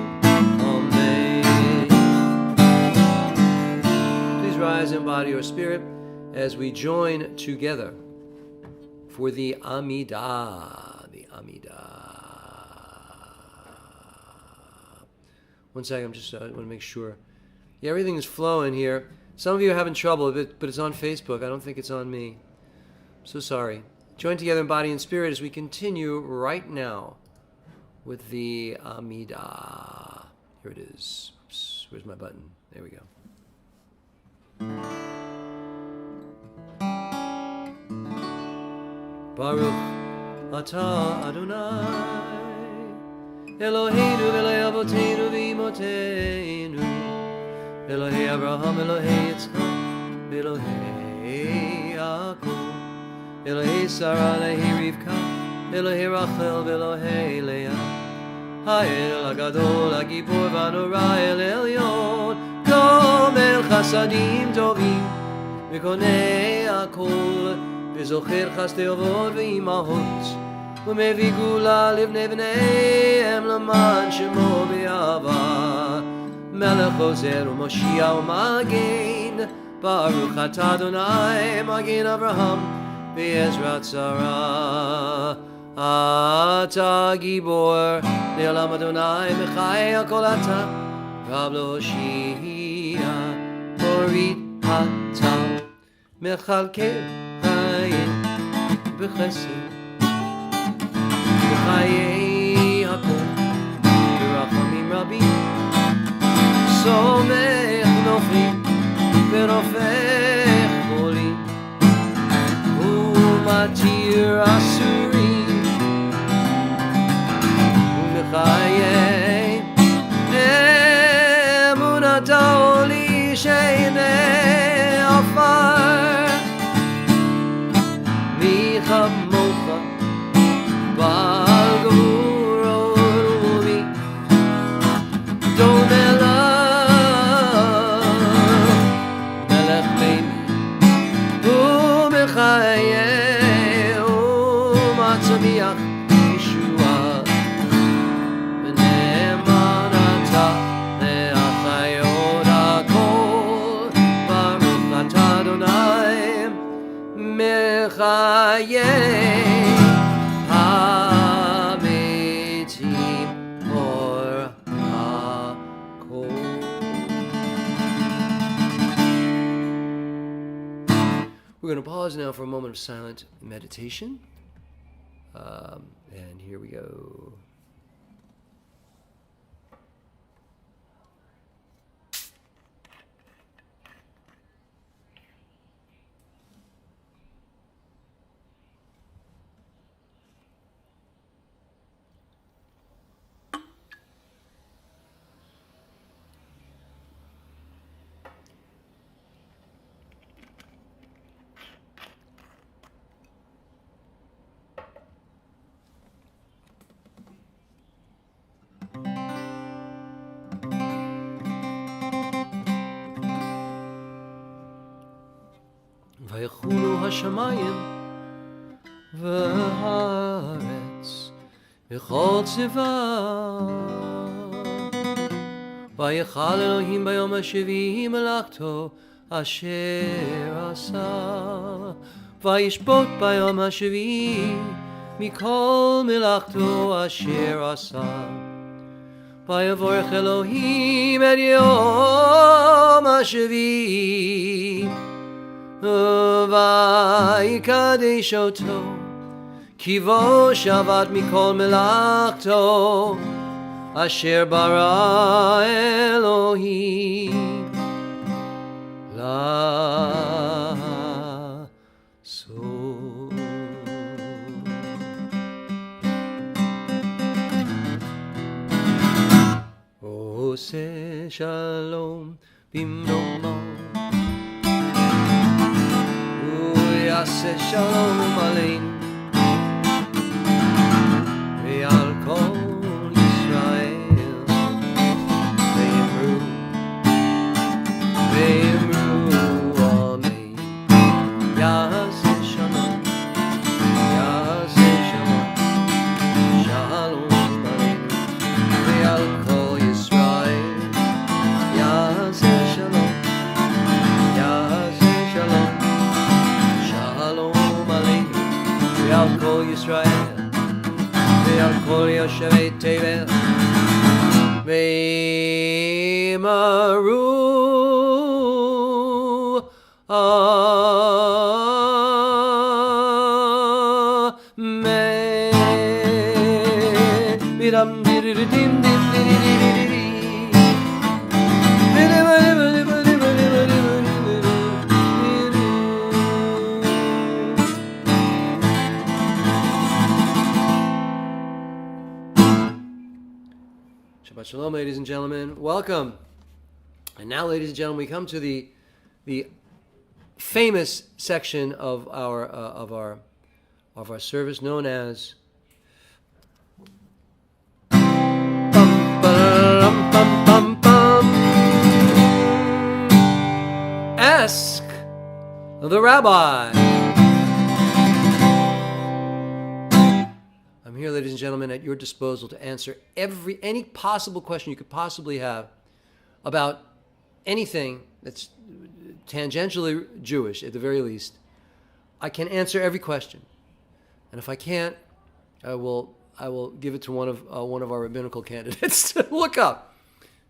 and body or spirit as we join together for the Amidah. The Amidah. One second, I want to make sure. Yeah, everything is flowing here. Some of you are having trouble with it, but it's on Facebook. I don't think it's on me. I'm so sorry. Join together in body and spirit as we continue right now with the Amidah. Here it is. Oops, where's my button? There we go. Baruch Atah Adonai Eloheinu v'Eloi Avoteinu v'Imoteinu Elohei Abraham, Elohei Yitzchak v'Elohei Yaakov Elohei Sarah, Elohei Rivka Elohei Rachel v'Elohei Leah Ha'el HaGadol HaGibor v'Hanora El Elyon Gomel Chasadim Tovim V'Konei HaKol וזוכר חסדי אבות ואימהות ומביא גאולה לבני בניהם למען שמו באהבה מלך עוזר ומושיע ומגן ברוך אתה אדוני מגן אברהם בעזרת שרה אתה גיבור לעולם אדוני מחי הכל אתה רב להושיע מוריד אתה מחלקל בחסד בחיי הכל ברחמים רבים סומך נופלים ורופא חולים ומתיר אסורים ובחיי אמונתו לי שאיני עפר כמוך בעל גבורות ומי דומה לך מלך ביני ומחי צמיח ישועה, ונאמן אתה להחיות הכל, ברוך אתה אדוני מחיי המתים אור הכל. We're going to pause now for a moment of silent meditation. And here we go. ויחולו השמיים והארץ וכל צבאה, ויחל אלוהים ביום השביעי מלאכתו אשר עשה, וישבות ביום השביעי מכל מלאכתו אשר עשה. ויברך אלוהים את יום השביעי ויקדש אותו, כי בו שבת מכל מלאכתו אשר ברא אלוהים לעשות. עושה שלום במרומו, יעשה שלום עלינו ועל כל ישראל, ואמרו אמן. יעשה שלום, יעשה שלום, שלום עלינו ועל כל ישראל. יעשה שלום, יעשה שלום, ועל כל ישראל, ועל כל יושבי תבל, ואמרו אמן. Shabbat Shalom, ladies and gentlemen. Welcome. And now, ladies and gentlemen, we come to the famous section of our service known as Ask the Rabbi. I'm here, ladies and gentlemen, at your disposal to answer any possible question you could possibly have about anything that's tangentially Jewish, at the very least. I can answer every question, and if I can't, I will give it to one of our rabbinical candidates to look up,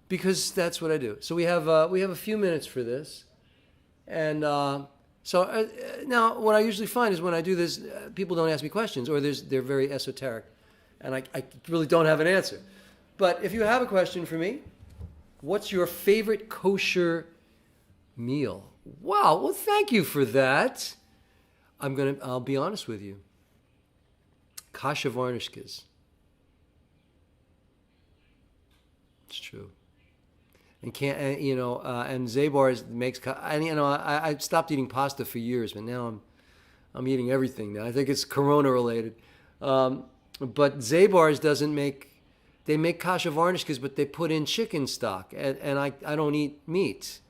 because that's what I do. So we have a few minutes for this, and now what I usually find is when I do this, people don't ask me questions, or they're very esoteric, and I really don't have an answer. But if you have a question for me, what's your favorite kosher meal? Wow, well, thank you for that. I'll be honest with you. Kasha varnishkas. It's true. And Zabar makes. I stopped eating pasta for years, but now I'm eating everything now. I think it's Corona related. But Zabar's doesn't make. They make kasha varnishkas, but they put in chicken stock, and I don't eat meat,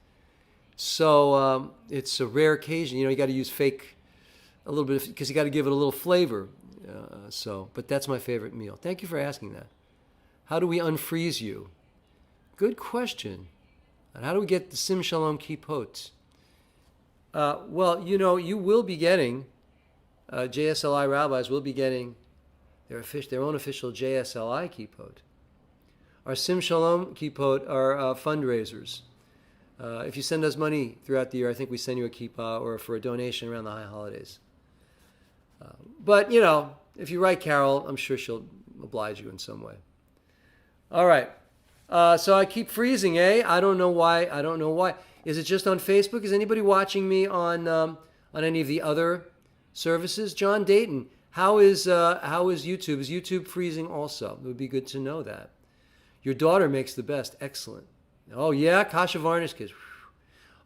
so it's a rare occasion. You got to use fake a little bit because you got to give it a little flavor. But that's my favorite meal. Thank you for asking that. How do we unfreeze you? Good question. And how do we get the Sim Shalom Kippot? Well, you will be getting, JSLI rabbis will be getting their own official JSLI Kippot. Our Sim Shalom Kippot are fundraisers. If you send us money throughout the year, I think we send you a kippah or for a donation around the high holidays. But, if you write Carol, I'm sure she'll oblige you in some way. All right. So I keep freezing, eh? I don't know why. Is it just on Facebook? Is anybody watching me on any of the other services? John Dayton, how is YouTube? Is YouTube freezing also? It would be good to know that. Your daughter makes the best. Excellent. Oh, yeah? Kasha Varnish kids.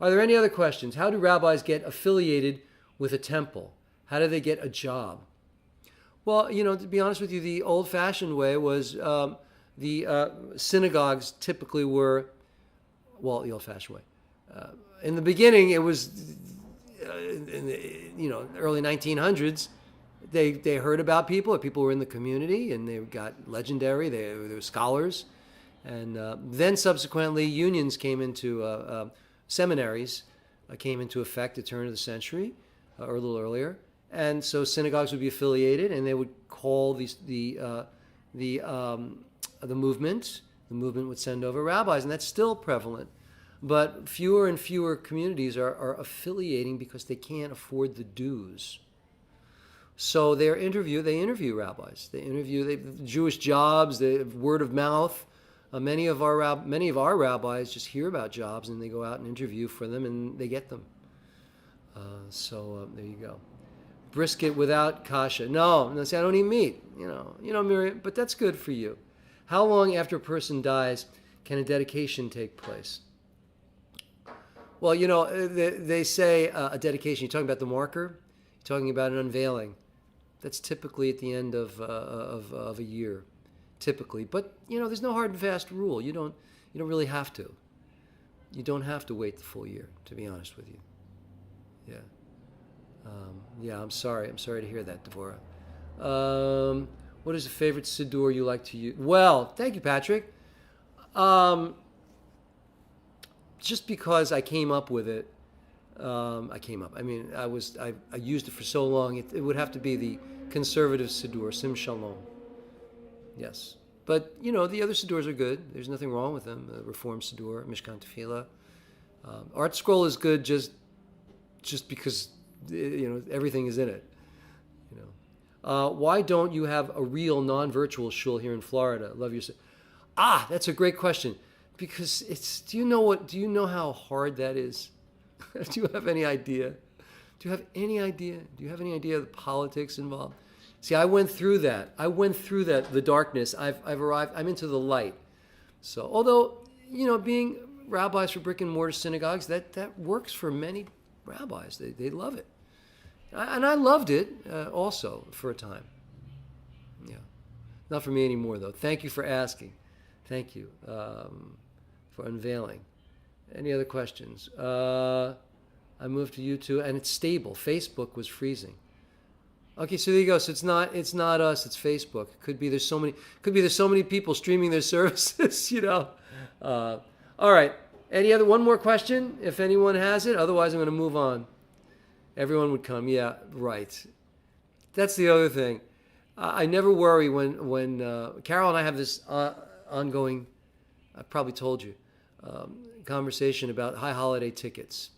Are there any other questions? How do rabbis get affiliated with a temple? How do they get a job? Well, to be honest with you, the old-fashioned way was the synagogues typically were, the old-fashioned way. In the beginning, it was, in the early 1900s, they heard about people. People were in the community, and they got legendary. They were scholars. And then subsequently, unions came into, seminaries came into effect at the turn of the century, or a little earlier. And so synagogues would be affiliated, and they would call the movement. The movement would send over rabbis, and that's still prevalent. But fewer and fewer communities are affiliating because they can't afford the dues. So they interview rabbis. They interview Jewish jobs, the word of mouth. Many of our rabbis just hear about jobs and they go out and interview for them and they get them. So there you go. Brisket without kasha. No, see, I don't eat meat. Miriam, but that's good for you. How long after a person dies can a dedication take place? Well, they say a dedication. You're talking about the marker. You're talking about an unveiling. That's typically at the end of a year, typically. But there's no hard and fast rule. You don't really have to. You don't have to wait the full year, to be honest with you. Yeah. I'm sorry. I'm sorry to hear that, Devorah. What is a favorite siddur you like to use? Well, thank you, Patrick. Just because I came up with it, I used it for so long. It would have to be the conservative siddur, Sim Shalom. Yes. But, the other siddurs are good. There's nothing wrong with them. The Reform siddur, Mishkan Tefillah. Art Scroll is good just because, everything is in it. Why don't you have a real non-virtual shul here in Florida? Love your... That's a great question. Because do you know how hard that is? Do you have any idea? Do you have any idea of the politics involved? See, I went through that. The darkness. I've arrived. I'm into the light. So, although, being rabbis for brick and mortar synagogues, that works for many rabbis. They love it. And I loved it also for a time. Yeah. Not for me anymore, though. Thank you for asking. Thank you for unveiling. Any other questions? I moved to YouTube, and it's stable. Facebook was freezing. Okay, so there you go. So it's not us. It's Facebook. Could be there's so many people streaming their services. All right. One more question, if anyone has it. Otherwise, I'm going to move on. Everyone would come. Yeah, right. That's the other thing. I never worry when Carol and I have this ongoing, I probably told you, conversation about high holiday tickets.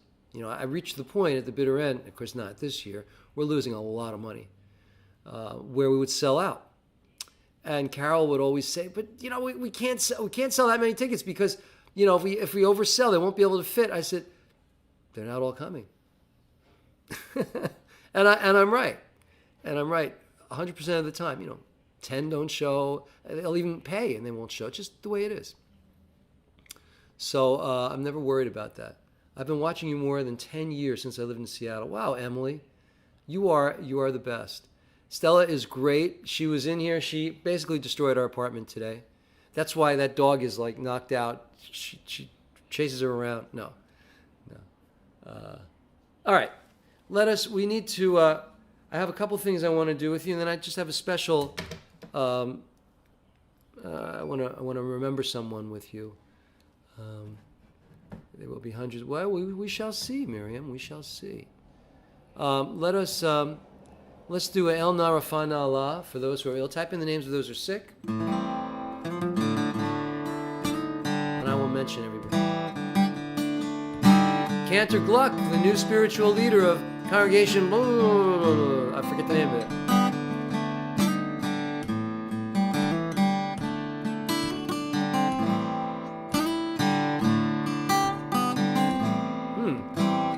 I reached the point at the bitter end, of course not this year, we're losing a lot of money, where we would sell out. And Carol would always say, but we can't sell that many tickets because if we oversell, they won't be able to fit. I said, they're not all coming. and I'm right. 100% of the time. 10 don't show. They'll even pay and they won't show. It's just the way it is. So I'm never worried about that. I've been watching you more than 10 years since I lived in Seattle. Wow, Emily, you are the best. Stella is great. She was in here. She basically destroyed our apartment today. That's why that dog is like knocked out. She chases her around. No. All right. We need to I have a couple things I want to do with you, and then I just have a special. I want to remember someone with you. There will be hundreds. Well, we shall see, Miriam. We shall see. Let's do a El Narafana Allah for those who are ill. Type in the names of those who are sick, and I will mention everybody. Cantor Gluck, the new spiritual leader of Congregation. I forget the name of it.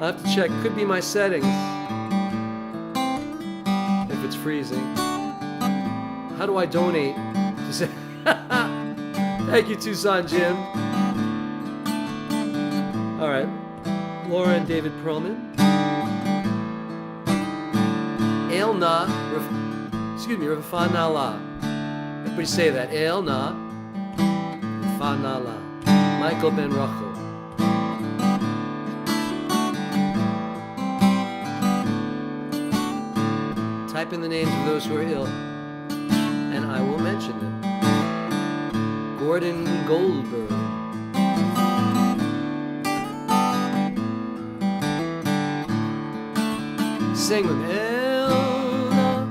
I'll have to check. Could be my settings. If it's freezing. How do I donate? Thank you, Tucson Jim. All right. Laura and David Perlman. Elna. Rafanala. Everybody say that. Elna. Rafanala. Michael Ben Rachel. Type in the names of those who are ill, and I will mention them. Gordon Goldberg. Sing with me. Elna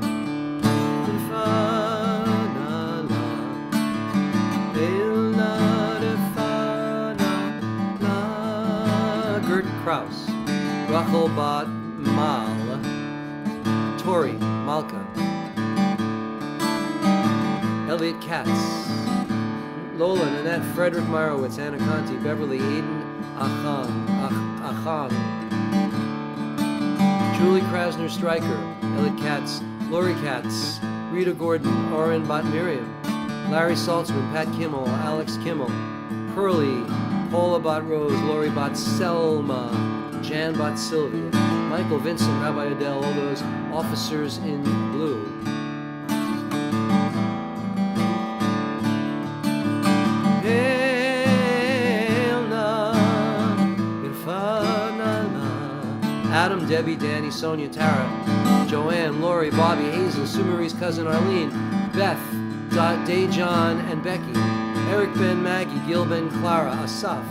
Defanala, Elna Defanala. Gert Kraus, Rachel Bat Mal, Tori Malka, Elliot Katz, Lola, Nanette, Frederick Meyerowitz, Anna Conti, Beverly, Aiden Achan, Julie Krasner Stryker, Elliot Katz, Lori Katz, Rita Gordon, Oren Bat Miriam, Larry Saltzman, Pat Kimmel, Alex Kimmel, Pearlie, Paula Bat Rose, Lori Bat Selma, Jan Bat Sylvia, Michael, Vincent, Rabbi Adele, all those officers in blue. Adam, Debbie, Danny, Sonia, Tara, Joanne, Lori, Bobby, Hazel, Sue Marie's cousin Arlene, Beth, Dejan, and Becky, Eric, Ben, Maggie, Gil, Ben, Clara, Asaf,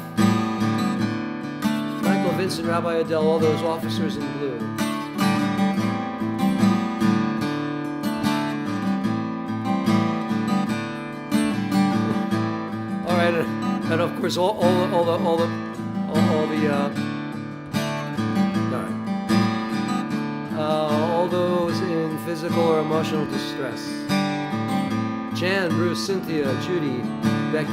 Michael, Vincent, Rabbi Adele, all those officers in blue. All right, and of course all those in physical or emotional distress. Jan, Bruce, Cynthia, Judy, Becky.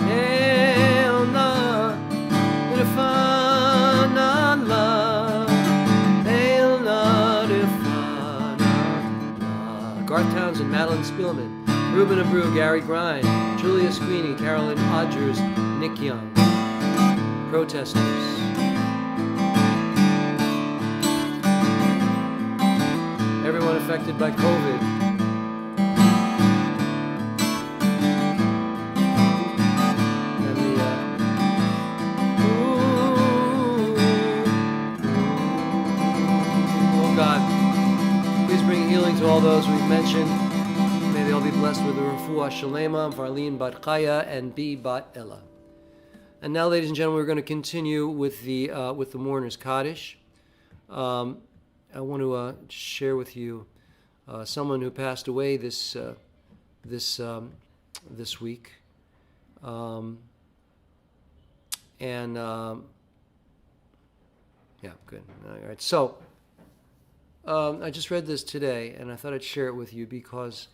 Elna, Defanala, Elna, Defanala. Garth Townsend, Madeline Spielman, Ruben Abreu, Gary Grind, Julia Sweeney, Carolyn Odgers, Nick Young. Protesters. Everyone affected by COVID. And oh God, please bring healing to all those we've mentioned. May they all be blessed with the refuah shalema, Varlene Bat Chaya and B Bat Ella. And now, ladies and gentlemen, we're going to continue with the mourner's Kaddish. I want to share with you someone who passed away this week, yeah, good. All right. So I just read this today, and I thought I'd share it with you because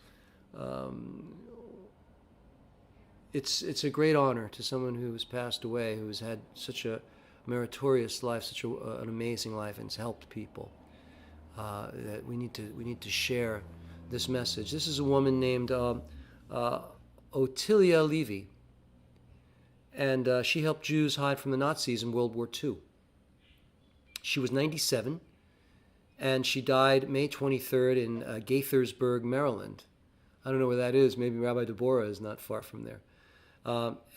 it's a great honor to someone who has passed away, who has had such a meritorious life, such an amazing life, and has helped people. That we need to share this message. This is a woman named Ottilia Levy, and she helped Jews hide from the Nazis in World War II. She was 97, and she died May 23rd in Gaithersburg, Maryland. I don't know where that is. Maybe Rabbi Deborah is not far from there.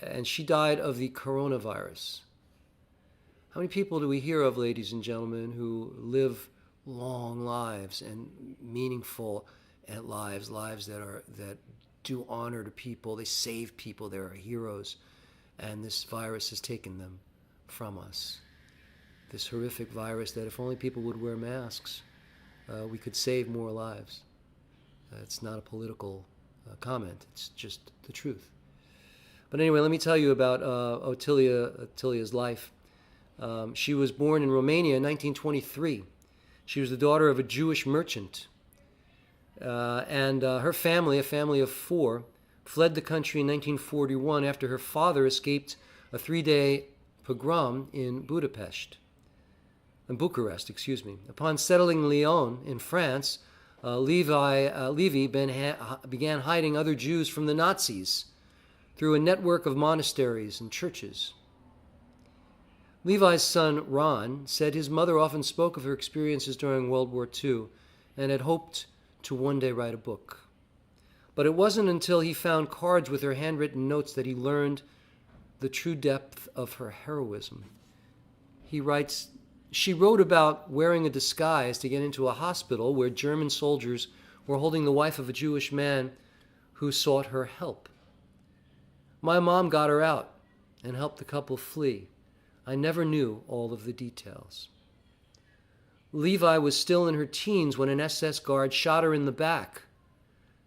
And she died of the coronavirus. How many people do we hear of, ladies and gentlemen, who live long lives and meaningful lives that do honor to people? They save people. They are heroes. And this virus has taken them from us. This horrific virus that if only people would wear masks, we could save more lives. It's not a political comment. It's just the truth. But anyway, let me tell you about Otilia's life. She was born in Romania in 1923. She was the daughter of a Jewish merchant. And her family, a family of four, fled the country in 1941 after her father escaped a 3-day pogrom in Bucharest. Upon settling Lyon in France, Levy began hiding other Jews from the Nazis through a network of monasteries and churches. Levi's son, Ron, said his mother often spoke of her experiences during World War II and had hoped to one day write a book. But it wasn't until he found cards with her handwritten notes that he learned the true depth of her heroism. He writes, "She wrote about wearing a disguise to get into a hospital where German soldiers were holding the wife of a Jewish man who sought her help. My mom got her out and helped the couple flee. I never knew all of the details." Levi was still in her teens when an SS guard shot her in the back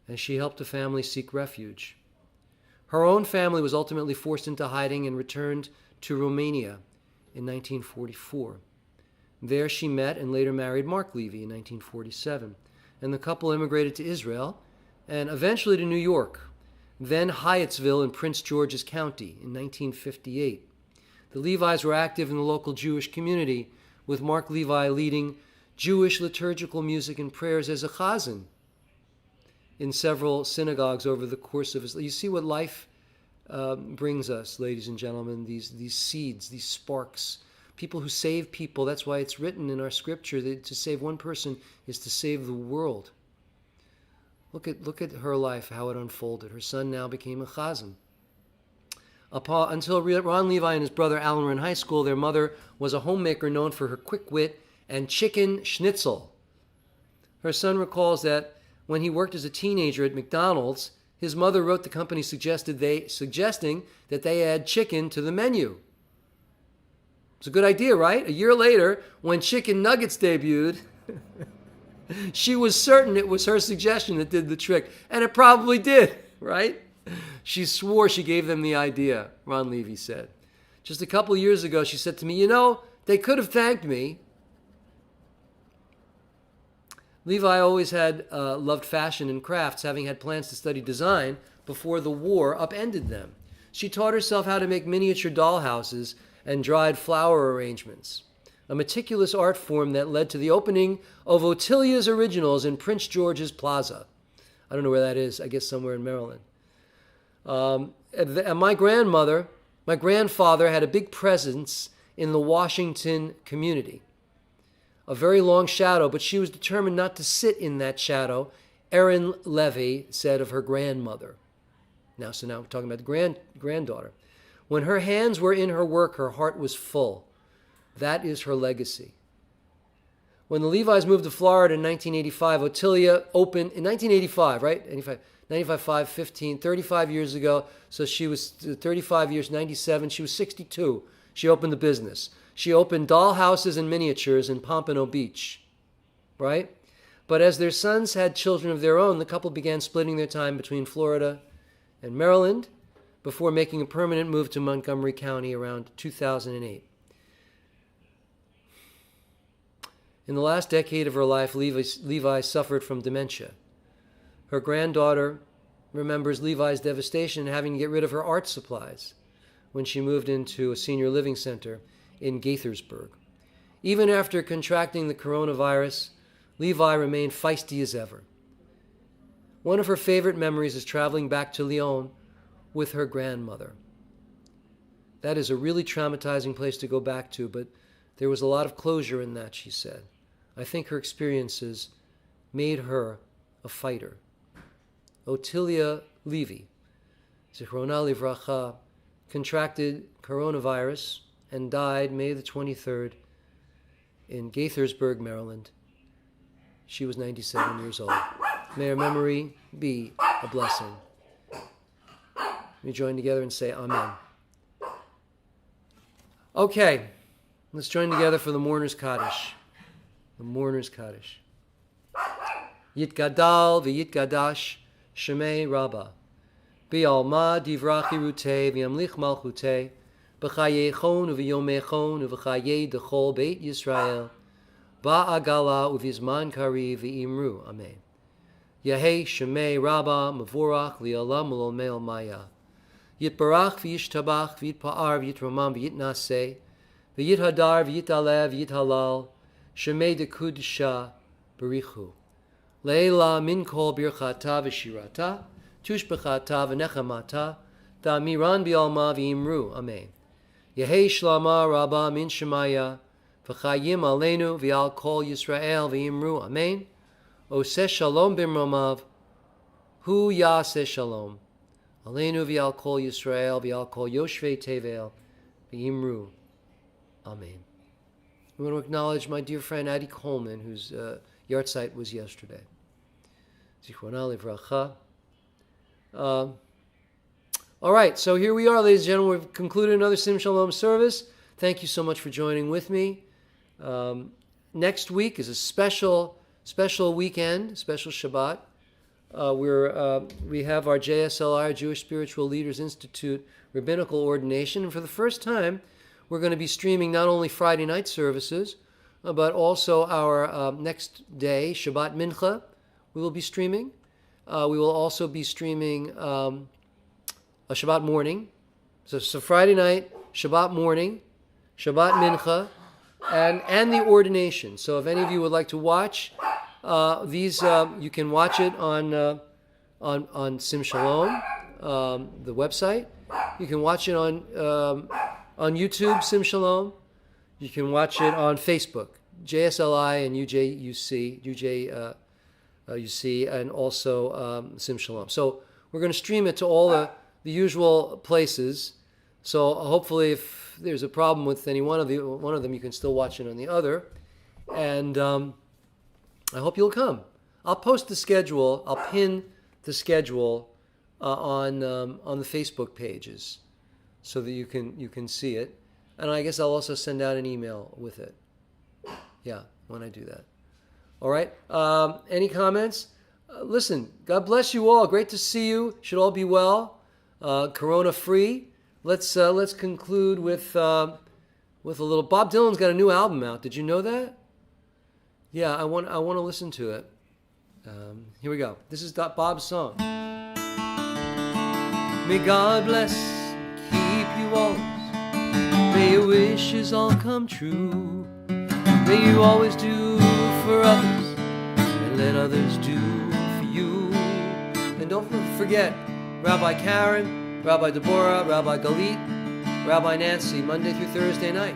as she helped the family seek refuge. Her own family was ultimately forced into hiding and returned to Romania in 1944. There she met and later married Mark Levy in 1947, and the couple immigrated to Israel and eventually to New York, then Hyattsville in Prince George's County in 1958. The Levis were active in the local Jewish community, with Mark Levi leading Jewish liturgical music and prayers as a chazan in several synagogues over the course of his life. You see what life brings us, ladies and gentlemen, these seeds, these sparks, people who save people. That's why it's written in our scripture that to save one person is to save the world. Look at her life, how it unfolded. Her son now became a chazan. Until Ron Levi and his brother Alan were in high school, their mother was a homemaker known for her quick wit and chicken schnitzel. Her son recalls that when he worked as a teenager at McDonald's, his mother wrote the company suggesting that they add chicken to the menu. It's a good idea, right? A year later, when chicken nuggets debuted, she was certain it was her suggestion that did the trick. And it probably did, right? She swore she gave them the idea, Ron Levy said. Just a couple years ago, she said to me, they could have thanked me. Levi always had loved fashion and crafts, having had plans to study design before the war upended them. She taught herself how to make miniature dollhouses and dried flower arrangements, a meticulous art form that led to the opening of Otilia's Originals in Prince George's Plaza. I don't know where that is, I guess somewhere in Maryland. And my grandfather had a big presence in the Washington community. A very long shadow, but she was determined not to sit in that shadow, Erin Levy said of her grandmother. Now we're talking about the granddaughter. When her hands were in her work, her heart was full. That is her legacy. When the Levis moved to Florida in 1985, Otilia opened, in 1985, right? 95, 15, 35 years ago. So she was 35 years, 97. She was 62. She opened the business. She opened dollhouses and miniatures in Pompano Beach, right? But as their sons had children of their own, the couple began splitting their time between Florida and Maryland before making a permanent move to Montgomery County around 2008. In the last decade of her life, Levi suffered from dementia. Her granddaughter remembers Levi's devastation in having to get rid of her art supplies when she moved into a senior living center in Gaithersburg. Even after contracting the coronavirus, Levi remained feisty as ever. One of her favorite memories is traveling back to Lyon with her grandmother. That is a really traumatizing place to go back to, but there was a lot of closure in that, she said. I think her experiences made her a fighter. Otilia Levy, Zichrona Livracha, contracted coronavirus and died May the 23rd in Gaithersburg, Maryland. She was 97 years old. May her memory be a blessing. We join together and say Amen. Okay, let's join together for the Mourner's Kaddish. The Mourner's Kaddish. Yitgadal v'yitgadash Shemei Rabba. Bi'alma divrachi rute v'yamlich malchute. B'chayechon uv'yomechon uv'chayei dechol Beit Yisrael. Ba'agala uv'izman kari v'imru. Amen. Yahei Shemei Rabba Mavorach li'alam ul'olmei maya. Yitbarach v'yishtabach v'yitpa'ar v'yitramam v'yitnaseh. V'yithadar v'yitalev v'yithalal. Shemei dekudisha barichu. Leila min kol birchata v'shirata. Tushbechata v'nechamata. Da'miran bi'alma v'imru. Amen. Yehei shlama rabba min shemaya. V'chayim aleinu v'al kol Yisrael v'imru. Amen. Oseh shalom b'mromav. Hu yaseh shalom. Aleinu v'al kol Yisrael v'al kol yoshvei tevel v'imru. Amen. We want to acknowledge my dear friend Addie Coleman, whose yahrzeit was yesterday. Zichrona livracha. All right, so here we are, ladies and gentlemen. We've concluded another Sim Shalom service. Thank you so much for joining with me. Next week is a special weekend, special Shabbat. We have our JSLI, Jewish Spiritual Leaders Institute, rabbinical ordination. And for the first time, we're going to be streaming not only Friday night services, but also our next day, Shabbat Mincha, we will be streaming. We will also be streaming a Shabbat morning. So Friday night, Shabbat morning, Shabbat Mincha, and the ordination. So if any of you would like to watch these, you can watch it on Sim Shalom, the website. You can watch it on YouTube, Sim Shalom. You can watch it on Facebook, JSLI and UC, and also Sim Shalom. So we're going to stream it to all the usual places. So hopefully, if there's a problem with any one of them, you can still watch it on the other. And I hope you'll come. I'll post the schedule. I'll pin the schedule on the Facebook pages, so that you can see it. And I guess I'll also send out an email with it. Yeah, when I do that. All right. Any comments? Listen, God bless you all. Great to see you. Should all be well. Corona free. Let's conclude with a little. Bob Dylan's got a new album out. Did you know that? Yeah, I want to listen to it. Here we go. This is Bob's song. May God bless, keep you always. May your wishes all come true. May you always do for others, and let others do for you. And don't forget, Rabbi Karen, Rabbi Deborah, Rabbi Galit, Rabbi Nancy, Monday through Thursday night.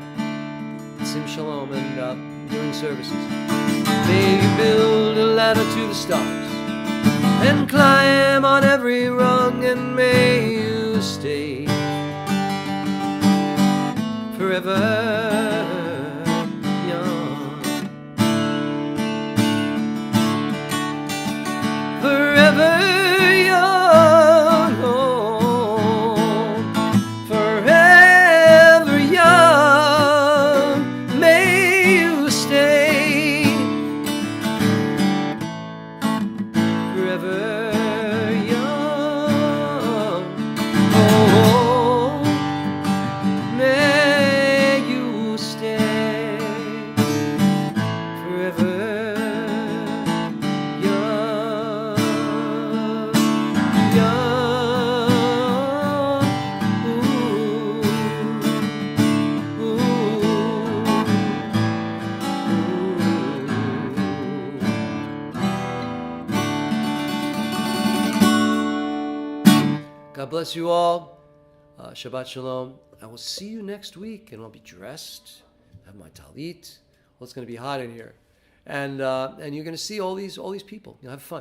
Sim Shalom and doing services. May you build a ladder to the stars and climb on every rung, and may you stay forever young, forever young, forever young. May you stay forever young. Oh, may you stay forever young, young. Ooh, ooh, God bless you all. Shabbat Shalom. I will see you next week, and I'll be dressed. I have my talit. Well, it's going to be hot in here, and you're going to see all these people. You'll have fun.